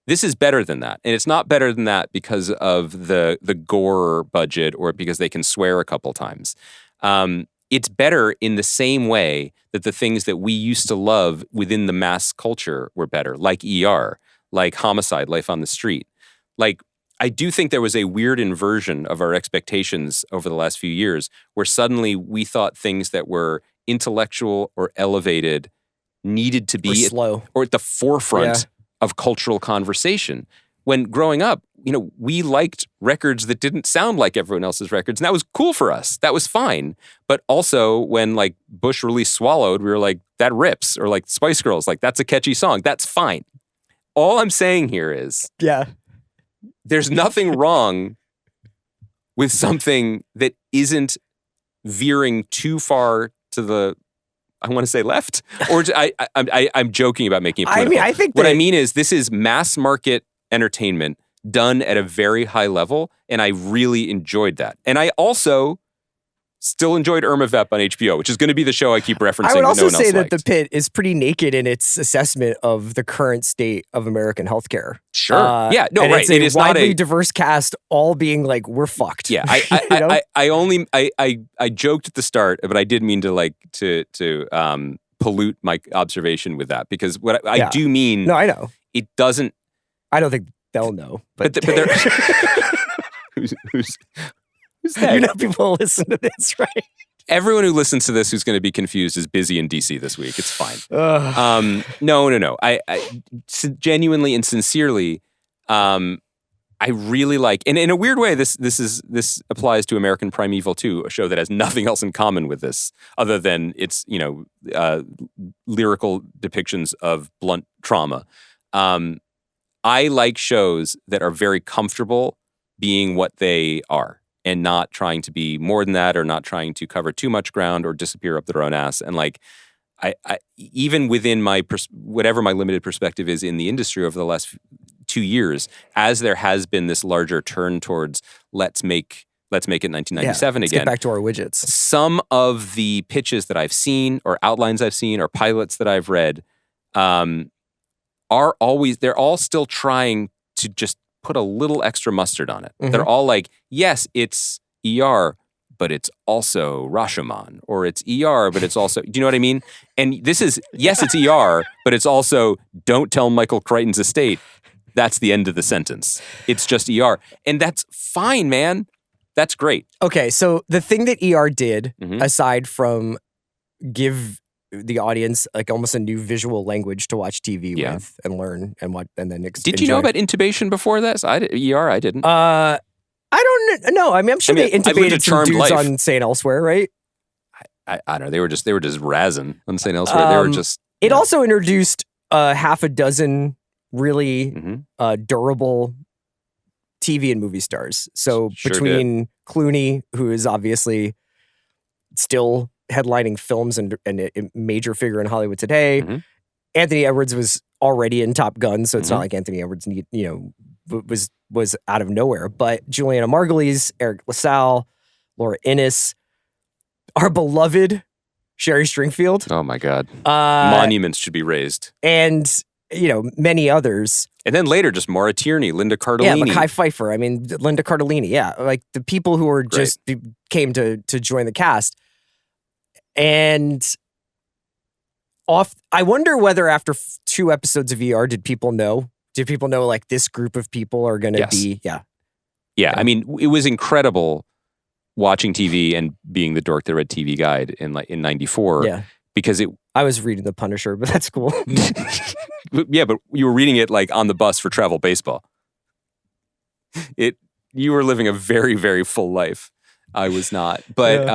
This is better than that. And it's not better than that because of the gore budget or because they can swear a couple times. It's better in the same way that the things that we used to love within the mass culture were better, like ER, like Homicide, Life on the Street. Like, I do think there was a weird inversion of our expectations over the last few years where suddenly we thought things that were intellectual or elevated needed to be at the forefront of cultural conversation. When growing up, we liked records that didn't sound like everyone else's records, and that was cool for us. That was fine. But also when like Bush released Swallowed, we were like, that rips. Or like Spice Girls, like that's a catchy song. That's fine. All I'm saying here is there's nothing wrong with something that isn't veering too far to the, I want to say left, or I'm joking about making it political. I think what I mean is this is mass market entertainment done at a very high level, and I really enjoyed that. And I also still enjoyed Irma Vep on HBO, which is going to be the show I keep referencing. I would also that no one say else that liked. The Pitt is pretty naked in its assessment of the current state of American healthcare. Sure. Yeah. No. And Right. It's a it is widely not a diverse cast, all being like, we're fucked. Yeah. I joked at the start, but I did mean to pollute my observation with that, because what I do mean. No, I know. It doesn't. I don't think they'll know, but they're who's that? People listen to this, right? Everyone who listens to this who's going to be confused is busy in DC this week. It's fine. No. I genuinely and sincerely, I really like, and in a weird way, this applies to American Primeval too, a show that has nothing else in common with this other than its lyrical depictions of blunt trauma. I like shows that are very comfortable being what they are and not trying to be more than that or not trying to cover too much ground or disappear up their own ass. And like, I even within my whatever my limited perspective is in the industry over the last 2 years, as there has been this larger turn towards let's make it 1997 let's again. Get back to our widgets. Some of the pitches that I've seen or outlines I've seen or pilots that I've read are always, they're all still trying to just put a little extra mustard on it. Mm-hmm. They're all like, yes, it's ER, but it's also Rashomon, or it's ER, but it's also, do you know what I mean? And this is, yes, it's ER, but it's also, don't tell Michael Crichton's estate. That's the end of the sentence. It's just ER. And that's fine, man. That's great. Okay, so the thing that ER did, Mhm. aside from give the audience like almost a new visual language to watch TV Yeah. with and learn and what and then Did you know about intubation before this? I didn't. I don't know. I mean, I'm sure I mean, they I lived a intubated some charmed dudes life. on St. Elsewhere, right? I don't know. They were just razzing on St. Elsewhere. They were just. It also introduced half a dozen really Mhm. durable TV and movie stars. So Sure between Clooney, who is obviously still headlining films and a major figure in Hollywood today, Mhm. Anthony Edwards was already in Top Gun, so it's Mhm. not like Anthony Edwards was out of nowhere. But Juliana Margulies, Eric LaSalle, Laura Innes, our beloved Sherry Stringfield, Oh my God. Monuments should be raised. and many others. And then later, just Maura Tierney, Linda Yeah, Cardellini. Mackay Pfeiffer. I mean, Linda Cardellini. Yeah, like the people who were just came to join the cast. And I wonder whether after 2 episodes of ER, did people know? Did people know like this group of people are going to Yes. be? Yeah. Yeah, I mean, it was incredible watching TV and being the dork that read TV Guide in '94. Yeah. Because I was reading The Punisher, but that's cool. yeah, but you were reading it like on the bus for travel baseball. You were living a very, very full life. I was not. But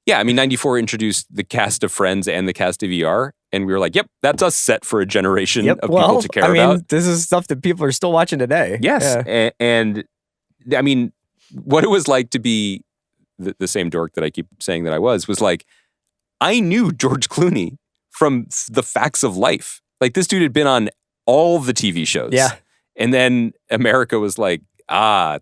yeah, I mean, '94 introduced the cast of Friends and the cast of ER. And we were like, yep, that's us set for a generation of people to care about. This is stuff that people are still watching today. Yes. Yeah. And I mean, what it was like to be the same dork that I keep saying that I was like, I knew George Clooney from The Facts of Life. Like, this dude had been on all the TV shows. Yeah. And then America was like, there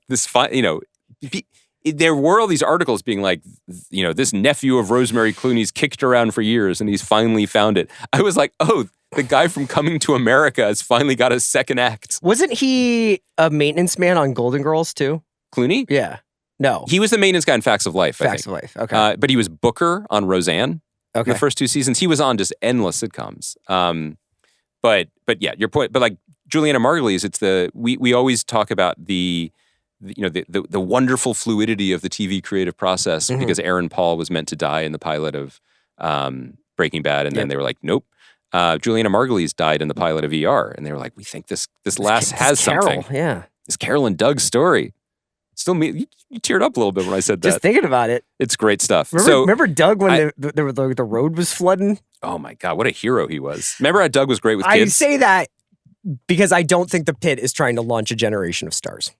were all these articles being like, this nephew of Rosemary Clooney's kicked around for years and he's finally found it. I was like, oh, the guy from Coming to America has finally got a second act. Wasn't he a maintenance man on Golden Girls too? Clooney? Yeah. No. He was the maintenance guy in Facts of Life, I Facts think. of Life. Okay. But he was Booker on Roseanne. Okay. In the first 2 seasons. He was on just endless sitcoms. But yeah, your point. But like Juliana Margulies, it's we always talk about the wonderful fluidity of the TV creative process because Aaron Paul was meant to die in the pilot of Breaking Bad, and then they were like, nope. Juliana Margulies died in the pilot of ER, and they were like, we think this last has something. Yeah. This Carol and Doug story. Still, you teared up a little bit when I said that. Just thinking about it. It's great stuff. Remember Doug when the road was flooding? Oh my God, what a hero he was. Remember how Doug was great with kids? I say that because I don't think the Pitt is trying to launch a generation of stars.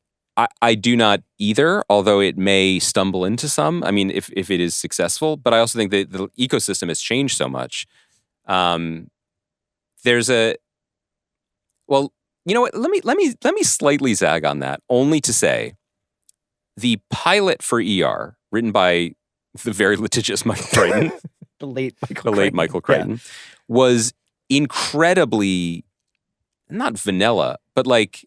I do not either, although it may stumble into some. I mean, if it is successful, but I also think that the ecosystem has changed so much. There's well, you know what? Let me slightly zag on that, only to say the pilot for ER, written by the very litigious Michael Crichton, the late Michael Crichton, was incredibly not vanilla, but like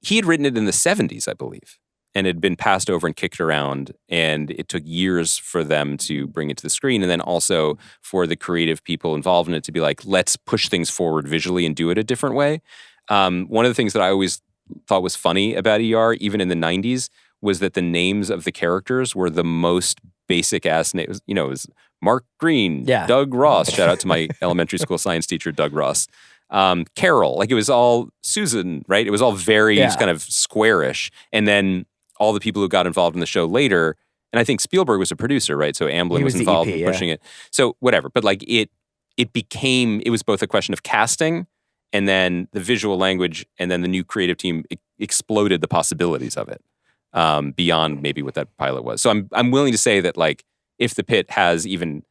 he had written it in the 70s, I believe, and had been passed over and kicked around, and it took years for them to bring it to the screen, and then also for the creative people involved in it to be like, let's push things forward visually and do it a different way. One of the things that I always thought was funny about ER, even in the 90s, was that the names of the characters were the most basic ass names. It was Mark Green, Doug Ross. Shout out to my elementary school science teacher, Doug Ross. Carol, like it was all Susan, right? It was all very kind of squarish. And then all the people who got involved in the show later, and I think Spielberg was a producer, right? So Amblin was involved in pushing it. So whatever. But like it was both a question of casting and then the visual language, and then the new creative team exploded the possibilities of it beyond maybe what that pilot was. So I'm willing to say that like if the Pitt has even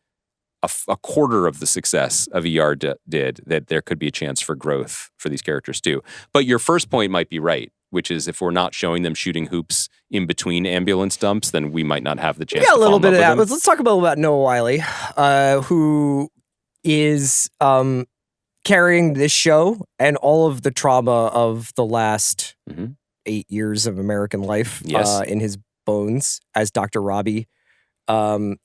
a quarter of the success of ER did, that there could be a chance for growth for these characters too. But your first point might be right, which is if we're not showing them shooting hoops in between ambulance dumps, then we might not have the chance. Yeah, a little bit of that. Them. Let's talk about Noah Wyle, who is carrying this show and all of the trauma of the last 8 years of American life in his bones as Dr. Robbie.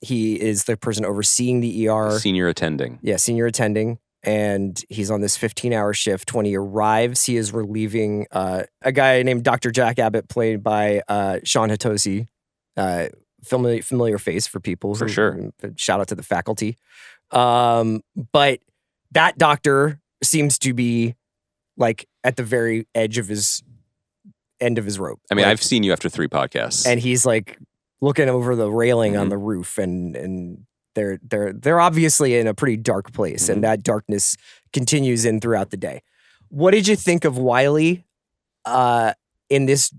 He is the person overseeing the ER. Senior attending. Yeah, senior attending. And he's on this 15-hour shift. When he arrives, he is relieving a guy named Dr. Jack Abbott, played by Sean Hatosi. Familiar face for people. For sure. Shout out to the faculty. But that doctor seems to be like at the very edge of his end of his rope. I mean, like, I've seen you after 3 podcasts. and he's like looking over the railing on the roof, and they're obviously in a pretty dark place, and that darkness continues in throughout the day. What did you think of Wiley in this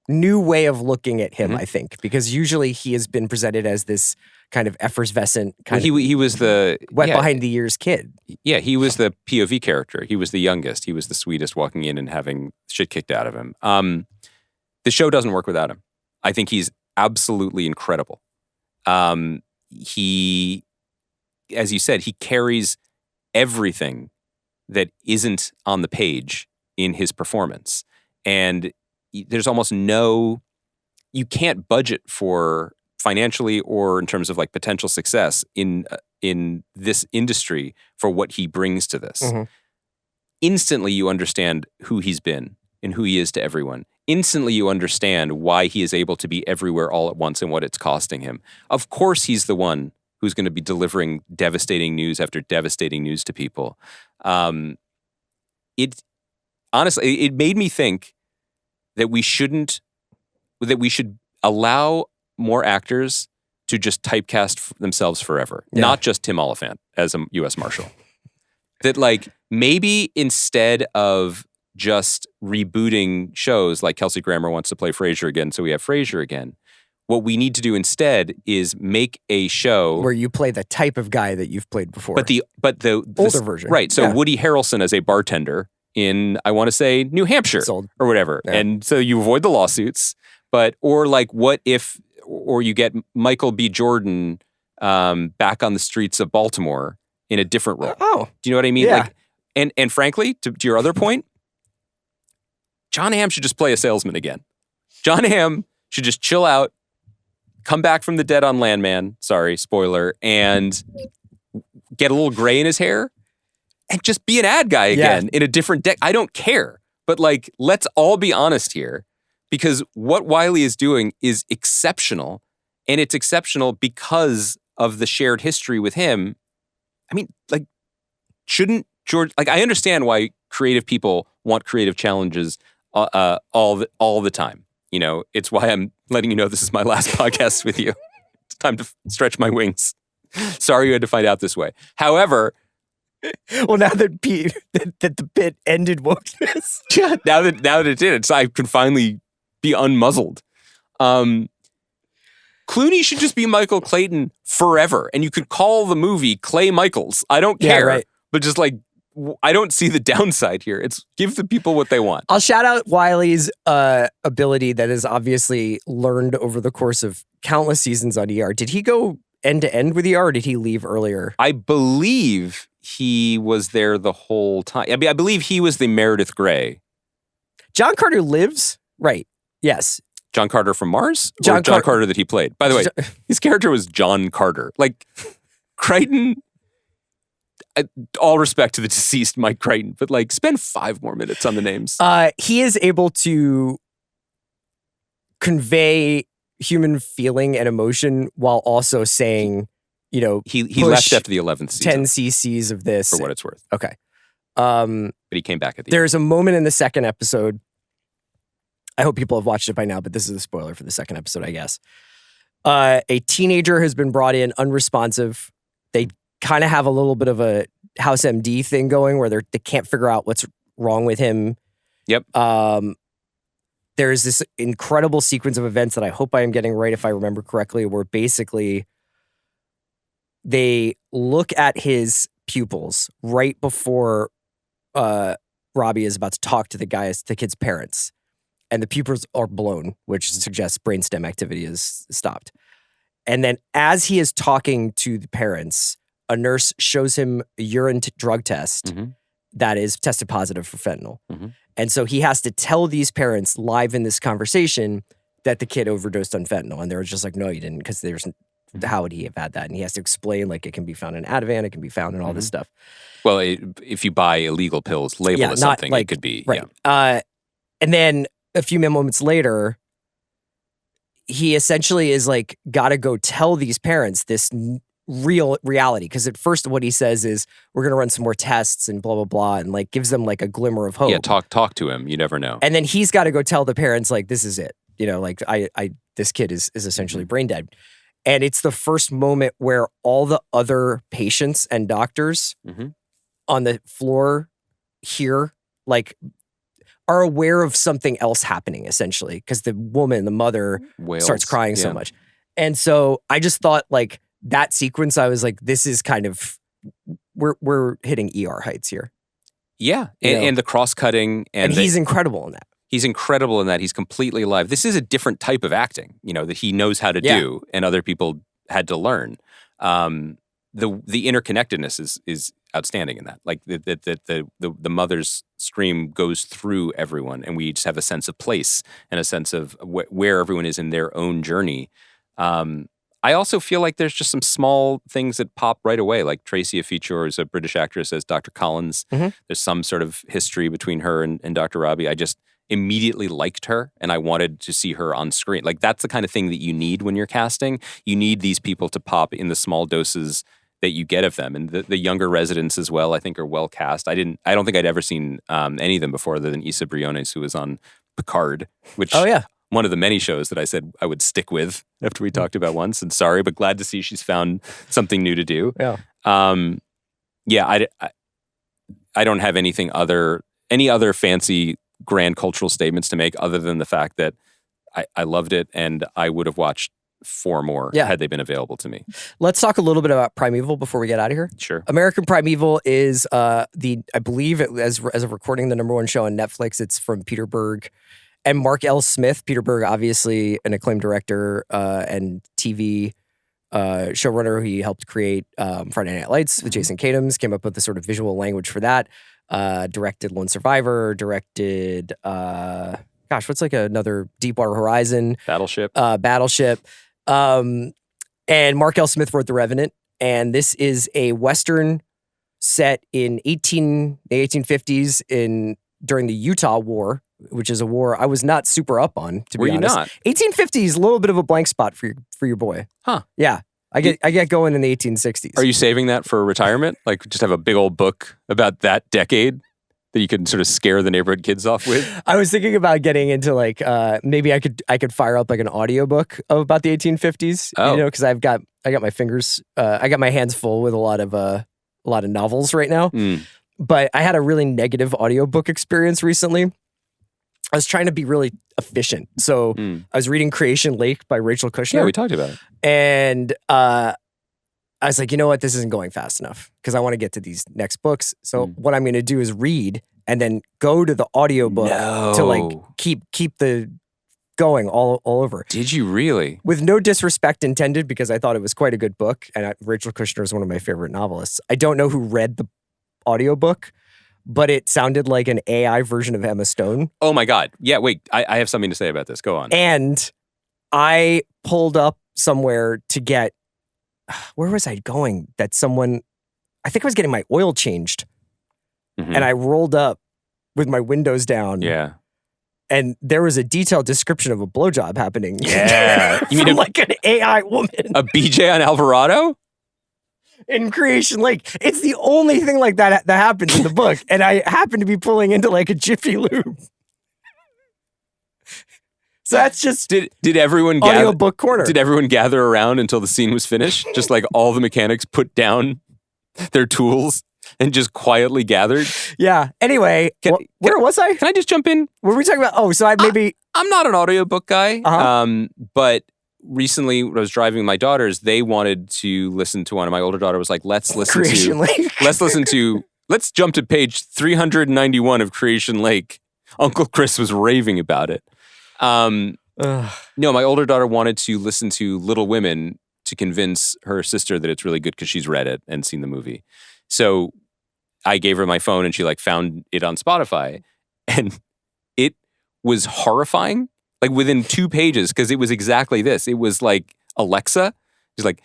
new way of looking at him? I think because usually he has been presented as this kind of effervescent kind of he was the wet behind the ears kid. Yeah, he was the POV character. He was the youngest. He was the sweetest, walking in and having shit kicked out of him. The show doesn't work without him. I think he's absolutely incredible. He, as you said, he carries everything that isn't on the page in his performance. And there's almost you can't budget for financially or in terms of like potential success in this industry for what he brings to this. Instantly you understand who he's been and who he is to everyone. Instantly you understand why he is able to be everywhere all at once and what it's costing him. Of course he's the one who's going to be delivering devastating news after devastating news to people. It made me think that we should allow more actors to just typecast themselves forever, not just Tim Oliphant as a U.S. Marshal. That like maybe instead of just rebooting shows like Kelsey Grammer wants to play Frasier again, so we have Frasier again. What we need to do instead is make a show where you play the type of guy that you've played before, but the older version, right? So Woody Harrelson as a bartender in, I want to say, New Hampshire or whatever, and so you avoid the lawsuits. Or like, what if, or you get Michael B. Jordan back on the streets of Baltimore in a different role? Oh, do you know what I mean? Yeah. Like, and frankly, to your other point, John Hamm should just play a salesman again. John Hamm should just chill out, come back from the dead on Landman, sorry, spoiler, and get a little gray in his hair and just be an ad guy again in a different deck. I don't care. But like, let's all be honest here, because what Wiley is doing is exceptional, and it's exceptional because of the shared history with him. I mean, like, shouldn't George, like, I understand why creative people want creative challenges all the time. You know, it's why I'm letting you know this is my last podcast with you. It's time to stretch my wings. Sorry you had to find out this way. However, well, now that the Pitt ended wokeness, now that it did, I can finally be unmuzzled. Clooney should just be Michael Clayton forever, and you could call the movie Clay Michaels. I don't care, but just like, I don't see the downside here. It's give the people what they want. I'll shout out Wiley's ability that is obviously learned over the course of countless seasons on ER. Did he go end to end with ER, or did he leave earlier? I believe he was there the whole time. I mean, I believe he was the Meredith Grey. John Carter lives? Right. Yes. John Carter from Mars? John Carter that he played. By the way, his character was John Carter. Like, Crichton, all respect to the deceased Mike Crichton, but like, spend 5 more minutes on the names. He is able to convey human feeling and emotion while also saying, you know, he left after the 11th season. 10 cc's of this. For what it's worth. Okay. But he came back at the end. There's a moment in the second episode. I hope people have watched it by now, but this is a spoiler for the second episode, I guess. A teenager has been brought in unresponsive. They kind of have a little bit of a House MD thing going where they can't figure out what's wrong with him. Yep. There's this incredible sequence of events that I hope I am getting right if I remember correctly, where basically they look at his pupils right before Robbie is about to talk to the kid's parents. And the pupils are blown, which suggests brainstem activity is stopped. And then as he is talking to the parents, a nurse shows him a urine drug test that is tested positive for fentanyl. And so he has to tell these parents live in this conversation that the kid overdosed on fentanyl. And they're just like, no, you didn't, because how would he have had that? And he has to explain, like, it can be found in Ativan, it can be found in all this stuff. Well, if you buy illegal pills labeled as something, it could be. Right. Yeah. And then a few moments later, he essentially is like, got to go tell these parents this reality. Because at first what he says is, we're going to run some more tests and blah, blah, blah. And like gives them like a glimmer of hope. Yeah, talk to him. You never know. And then he's got to go tell the parents, like, this is it. You know, like this kid is essentially brain dead. And it's the first moment where all the other patients and doctors on the floor here, like, are aware of something else happening, essentially, because the mother, starts crying so much. And so I just thought, like, that sequence, I was like, this is kind of, we're hitting ER heights here. Yeah, and the cross-cutting. And he's incredible in that. He's incredible in that. He's completely alive. This is a different type of acting, that he knows how to do, and other people had to learn. The interconnectedness is outstanding in that. Like the mother's scream goes through everyone, and we just have a sense of place and a sense of where everyone is in their own journey. I also feel like there's just some small things that pop right away, like Tracy Afichor is a British actress as Dr. Collins. There's some sort of history between her and Dr. Robbie. I just immediately liked her, and I wanted to see her on screen. Like, that's the kind of thing that you need when you're casting. You need these people to pop in the small doses that you get of them. And the younger residents as well, I think, are well cast. I don't think I'd ever seen any of them before, other than Issa Briones, who was on Picard, which one of the many shows that I said I would stick with after we talked about once. And sorry, but glad to see she's found something new to do. I don't have any other fancy grand cultural statements to make other than the fact that I loved it, and I would have watched 4 more had they been available to me. Let's talk a little bit about Primeval before we get out of here. Sure. American Primeval is I believe as of recording, the #1 show on Netflix. It's from Peter Berg and Mark L. Smith. Peter Berg, obviously an acclaimed director and TV showrunner. He helped create Friday Night Lights with Jason Katims, came up with the sort of visual language for that. Directed Lone Survivor, directed what's like another Deepwater Horizon? Battleship. And Mark L. Smith wrote The Revenant, and this is a Western set in the 1850s during the Utah War, which is a war I was not super up on, to be honest. Were you not? 1850s, a little bit of a blank spot for your boy. Huh. Yeah. I get going in the 1860s. Are you saving that for retirement? Like, just have a big old book about that decade that you can sort of scare the neighborhood kids off with? I was thinking about getting into like maybe I could fire up like an audiobook about the 1850s. Because I got my fingers I got my hands full with a lot of novels right now. But I had a really negative audiobook experience recently. I was trying to be really efficient. So I was reading Creation Lake by Rachel Kushner. Yeah, we talked about it. And I was like, you know what? This isn't going fast enough because I want to get to these next books. So what I'm going to do is read and then go to the audiobook to like keep the going all over. Did you really? With no disrespect intended, because I thought it was quite a good book. And Rachel Kushner is one of my favorite novelists. I don't know who read the audiobook, but it sounded like an AI version of Emma Stone. Oh my God. Yeah, wait, I have something to say about this. Go on. And I pulled up somewhere to get, where was I going? I think I was getting my oil changed. And I rolled up with my windows down. Yeah. And there was a detailed description of a blowjob happening. Yeah. You mean like an AI woman? A BJ on Alvarado? In Creation Lake. It's the only thing like that happens in the book. And I happen to be pulling into like a Jiffy Lube. So that's just did everyone audiobook corner. Did everyone gather around until the scene was finished? Just like all the mechanics put down their tools and just quietly gathered. Yeah. Anyway, where was I? Can I just jump in? What were we talking about? Oh, so I'm not an audiobook guy, Uh-huh. but recently when I was driving my daughters, they wanted to listen to one, and my older daughter was like, let's jump to page 391 of Creation Lake. Uncle Chris was raving about it. No, my older daughter wanted to listen to Little Women to convince her sister that it's really good because she's read it and seen the movie. So I gave her my phone and she like found it on Spotify, and it was horrifying. Like within 2 pages, because it was exactly this. It was like Alexa. She's like,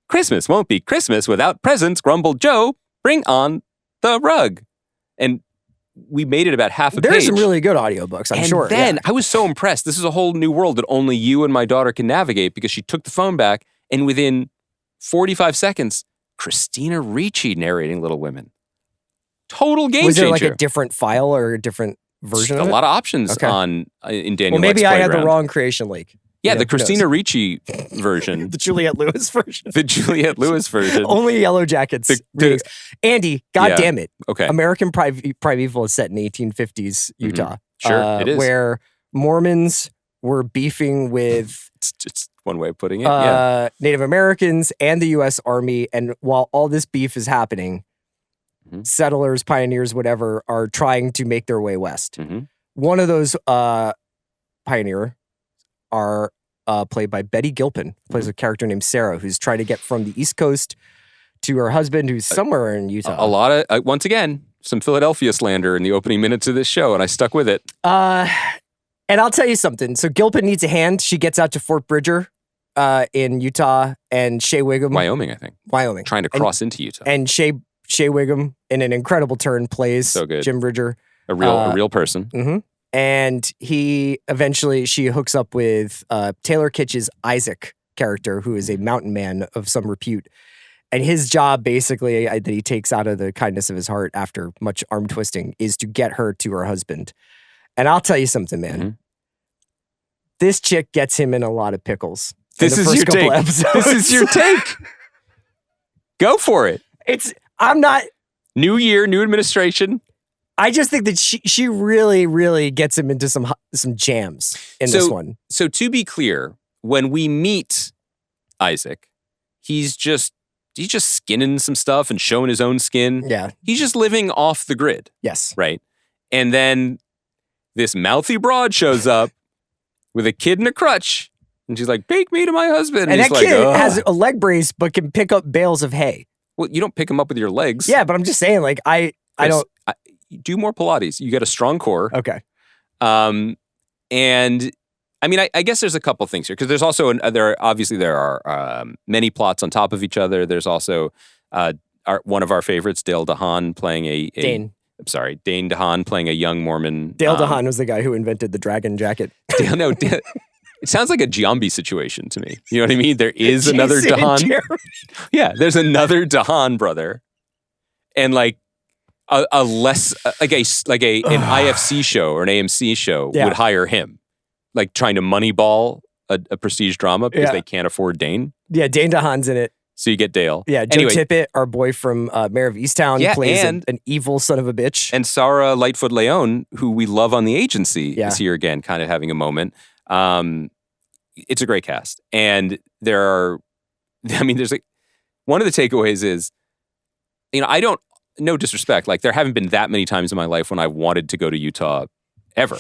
Christmas won't be Christmas without presents, grumbled Joe. Bring on the rug. And we made it about half a page. There's some really good audiobooks, I'm sure. And then I was so impressed. This is a whole new world that only you and my daughter can navigate, because she took the phone back, and within 45 seconds, Christina Ricci narrating Little Women. Total game changer. Was there like a different file or a different version of it? A lot of options in Daniel Leck's maybe I had the playground. wrong Creation Lake. Yeah, the Christina Ricci version. The Juliette Lewis version. The Juliette Lewis version. Only Yellow Jackets. Andy, damn it. Okay. American Primeval is set in 1850s Utah. Sure, it is. Where Mormons were beefing with It's just one way of putting it. Native Americans and the U.S. Army. And while all this beef is happening, settlers, pioneers, whatever, are trying to make their way west. One of those pioneer are played by Betty Gilpin, plays a character named Sarah, who's trying to get from the East Coast to her husband, who's somewhere in Utah. A lot of, once again, some Philadelphia slander in the opening minutes of this show, and I stuck with it. And I'll tell you something. So Gilpin needs a hand. She gets out to Fort Bridger in Utah, and Shea Wiggum. Wyoming, I think. Wyoming. Trying to cross into Utah. And Shea Wiggum, in an incredible turn, plays so good. Jim Bridger. A real person. Mm-hmm. And she hooks up with Taylor Kitsch's Isaac character, who is a mountain man of some repute. And his job, basically, that he takes out of the kindness of his heart after much arm twisting, is to get her to her husband. And I'll tell you something, man. This chick gets him in a lot of pickles. This is your take. This is your take. Go for it. I'm not. New year, new administration. I just think that she really, really gets him into some jams in this one. So to be clear, when we meet Isaac, he's just skinning some stuff and showing his own skin. Yeah. He's just living off the grid. Yes. Right. And then this mouthy broad shows up with a kid in a crutch. And she's like, take me to my husband. And he's that like, kid has a leg brace but can pick up bales of hay. Well, you don't pick him up with your legs. Yeah, but I'm just saying, like, I don't. Do more Pilates. You get a strong core. Okay. And I mean, I guess there's a couple things here, because there's also there are many plots on top of each other. There's also one of our favorites, Dale DeHaan, playing Dane DeHaan playing a young Mormon. Dale DeHaan was the guy who invented the dragon jacket. It sounds like a Giambi situation to me. You know what I mean? There is another DeHaan. Yeah, there's another DeHaan brother, and like. A less an IFC show or an AMC show would hire him, like trying to moneyball a prestige drama because they can't afford Dane. Yeah, Dane DeHaan's in it. So you get Dale. Yeah, Joe Tippett, our boy from Mayor of Easttown, plays an evil son of a bitch. And Sarah Lightfoot Leone, who we love on The Agency, is here again, kind of having a moment. It's a great cast, and there's like one of the takeaways is, no disrespect, like there haven't been that many times in my life when I wanted to go to Utah ever.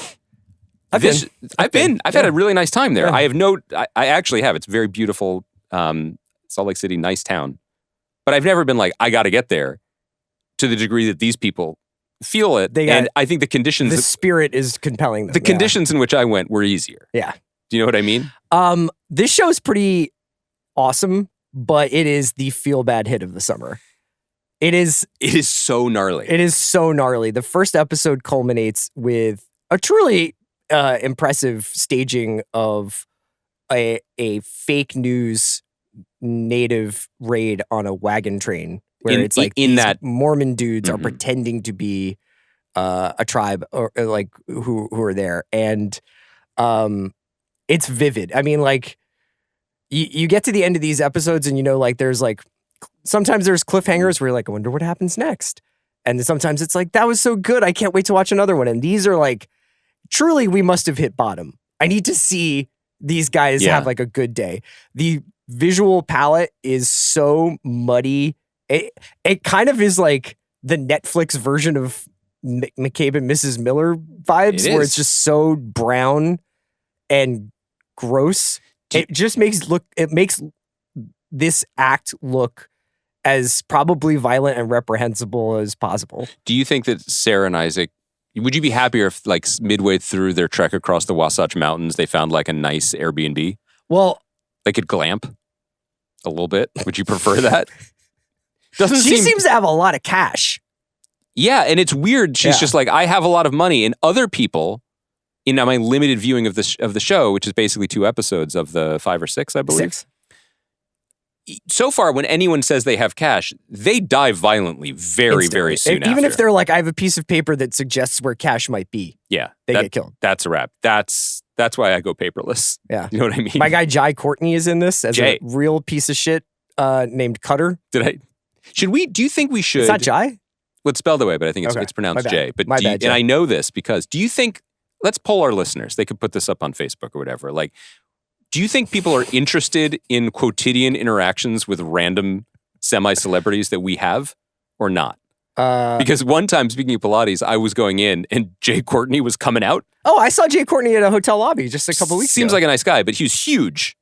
I've had a really nice time there. Yeah. I actually have. It's very beautiful. Salt Lake City, nice town. But I've never been like, I got to get there to the degree that these people feel it. And I think the spirit is compelling them. The conditions in which I went were easier. Yeah. Do you know what I mean? This show's pretty awesome, but it is the feel-bad hit of the summer. It is so gnarly. It is so gnarly. The first episode culminates with a truly impressive staging of a fake news native raid on a wagon train, where it's like that Mormon dudes are pretending to be a tribe or like who are there, and it's vivid. I mean, like you get to the end of these episodes, and like there's like sometimes there's cliffhangers where you're like, I wonder what happens next. And then sometimes it's like, that was so good, I can't wait to watch another one. And these are like, truly, we must have hit bottom. I need to see these guys have like a good day. The visual palette is so muddy. It kind of is like the Netflix version of McCabe and Mrs. Miller vibes, where it's just so brown and gross. It just makes this act look as probably violent and reprehensible as possible. Do you think that Sarah and Isaac, would you be happier if like midway through their trek across the Wasatch Mountains, they found like a nice Airbnb? Well, they could glamp a little bit. Would you prefer that? She seems to have a lot of cash. Yeah, and it's weird. She's just like, I have a lot of money, and other people, in my limited viewing of the show, which is basically 2 episodes of the 5 or 6, I believe. 6. So far, when anyone says they have cash, they die violently very, very soon after. Even if they're like, I have a piece of paper that suggests where cash might be. Yeah. They get killed. That's a wrap. That's why I go paperless. Yeah. You know what I mean? My guy Jai Courtney is in this as a real piece of shit named Cutter. Do you think we should? It's not Jai? Well, it's spelled away, but I think it's pronounced Jay. But Jay. And I know this because do you think, let's poll our listeners. They could put this up on Facebook or whatever. Like, do you think people are interested in quotidian interactions with random semi-celebrities that we have or not? Because one time, speaking of Pilates, I was going in and Jay Courtney was coming out. Oh, I saw Jay Courtney at a hotel lobby just a couple weeks ago. Seems like a nice guy, but he was huge.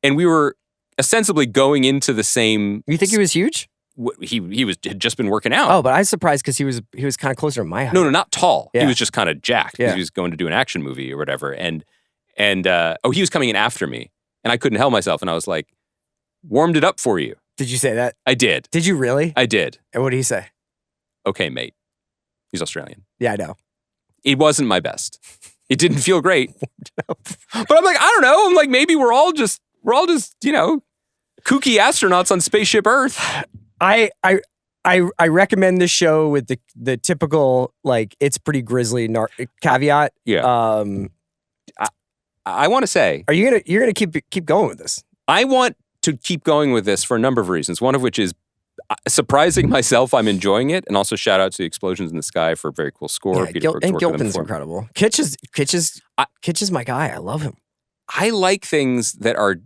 And we were ostensibly going into the same... You think he was huge? He had just been working out. Oh, but I was surprised because he was kind of closer to my height. No, not tall. Yeah. He was just kind of jacked because Yeah. he was going to do an action movie or whatever. And he was coming in after me, and I couldn't help myself. And I was like, warmed it up for you. Did you say that? I did. Did you really? I did. And what did he say? Okay, mate. He's Australian. Yeah, I know. It wasn't my best. It didn't feel great. But I'm like, I don't know. I'm like, maybe we're all just, kooky astronauts on Spaceship Earth. I recommend this show with the typical, like, it's pretty grisly caveat. Yeah. I want to say, you're gonna keep going with this? I want to keep going with this for a number of reasons. One of which is surprising myself. I'm enjoying it, and also shout out to the Explosions in the Sky for a very cool score. Yeah, Gilpin's incredible. Kitsch is my guy. I love him. I like things that are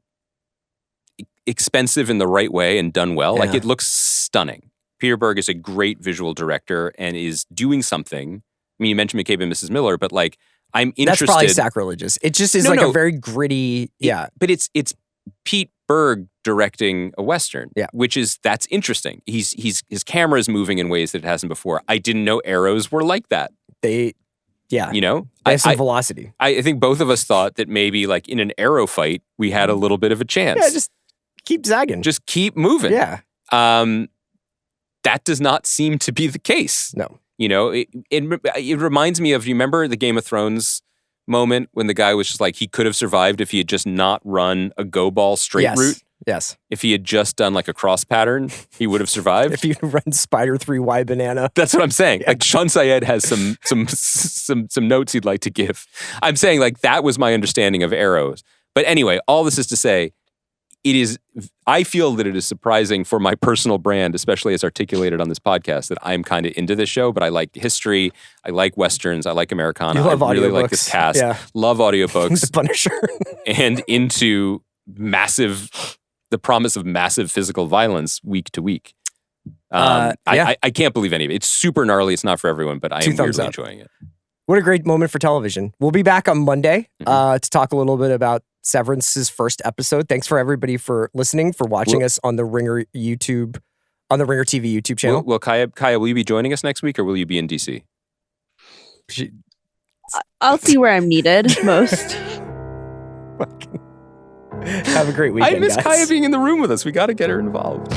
expensive in the right way and done well. Yeah. Like, it looks stunning. Peter Berg is a great visual director and is doing something. I mean, you mentioned McCabe and Mrs. Miller, but like, I'm interested. That's probably sacrilegious. It just is a very gritty, But it's Pete Berg directing a Western, that's interesting. His camera is moving in ways that it hasn't before. I didn't know arrows were like that. They have some velocity. I think both of us thought that maybe like in an arrow fight, we had a little bit of a chance. Yeah, just keep zagging. Just keep moving. Yeah. That does not seem to be the case. No. It reminds me of, you remember the Game of Thrones moment when the guy was just like, he could have survived if he had just not run a go ball straight route? Yes. If he had just done like a cross pattern, he would have survived. If he run Spider 3Y banana. That's what I'm saying. Yeah. Like, Sean Syed has some notes he'd like to give. I'm saying, like, that was my understanding of arrows. But anyway, all this is to say, I feel that it is surprising for my personal brand, especially as articulated on this podcast, that I'm kind of into this show, but I like history, I like Westerns, I like Americana, you love I really audiobooks. like this cast, love audiobooks. The Punisher. And into the promise of massive physical violence week to week. I can't believe any of it. It's super gnarly, it's not for everyone, but I am really enjoying it. What a great moment for television. We'll be back on Monday to talk a little bit about Severance's first episode. Thanks for everybody for listening, for watching us on the Ringer TV YouTube channel. Will Kaya, will you be joining us next week, or will you be in DC? I'll see where I'm needed most. Have a great weekend, I miss guys. Kaya being in the room with us. We got to get her involved.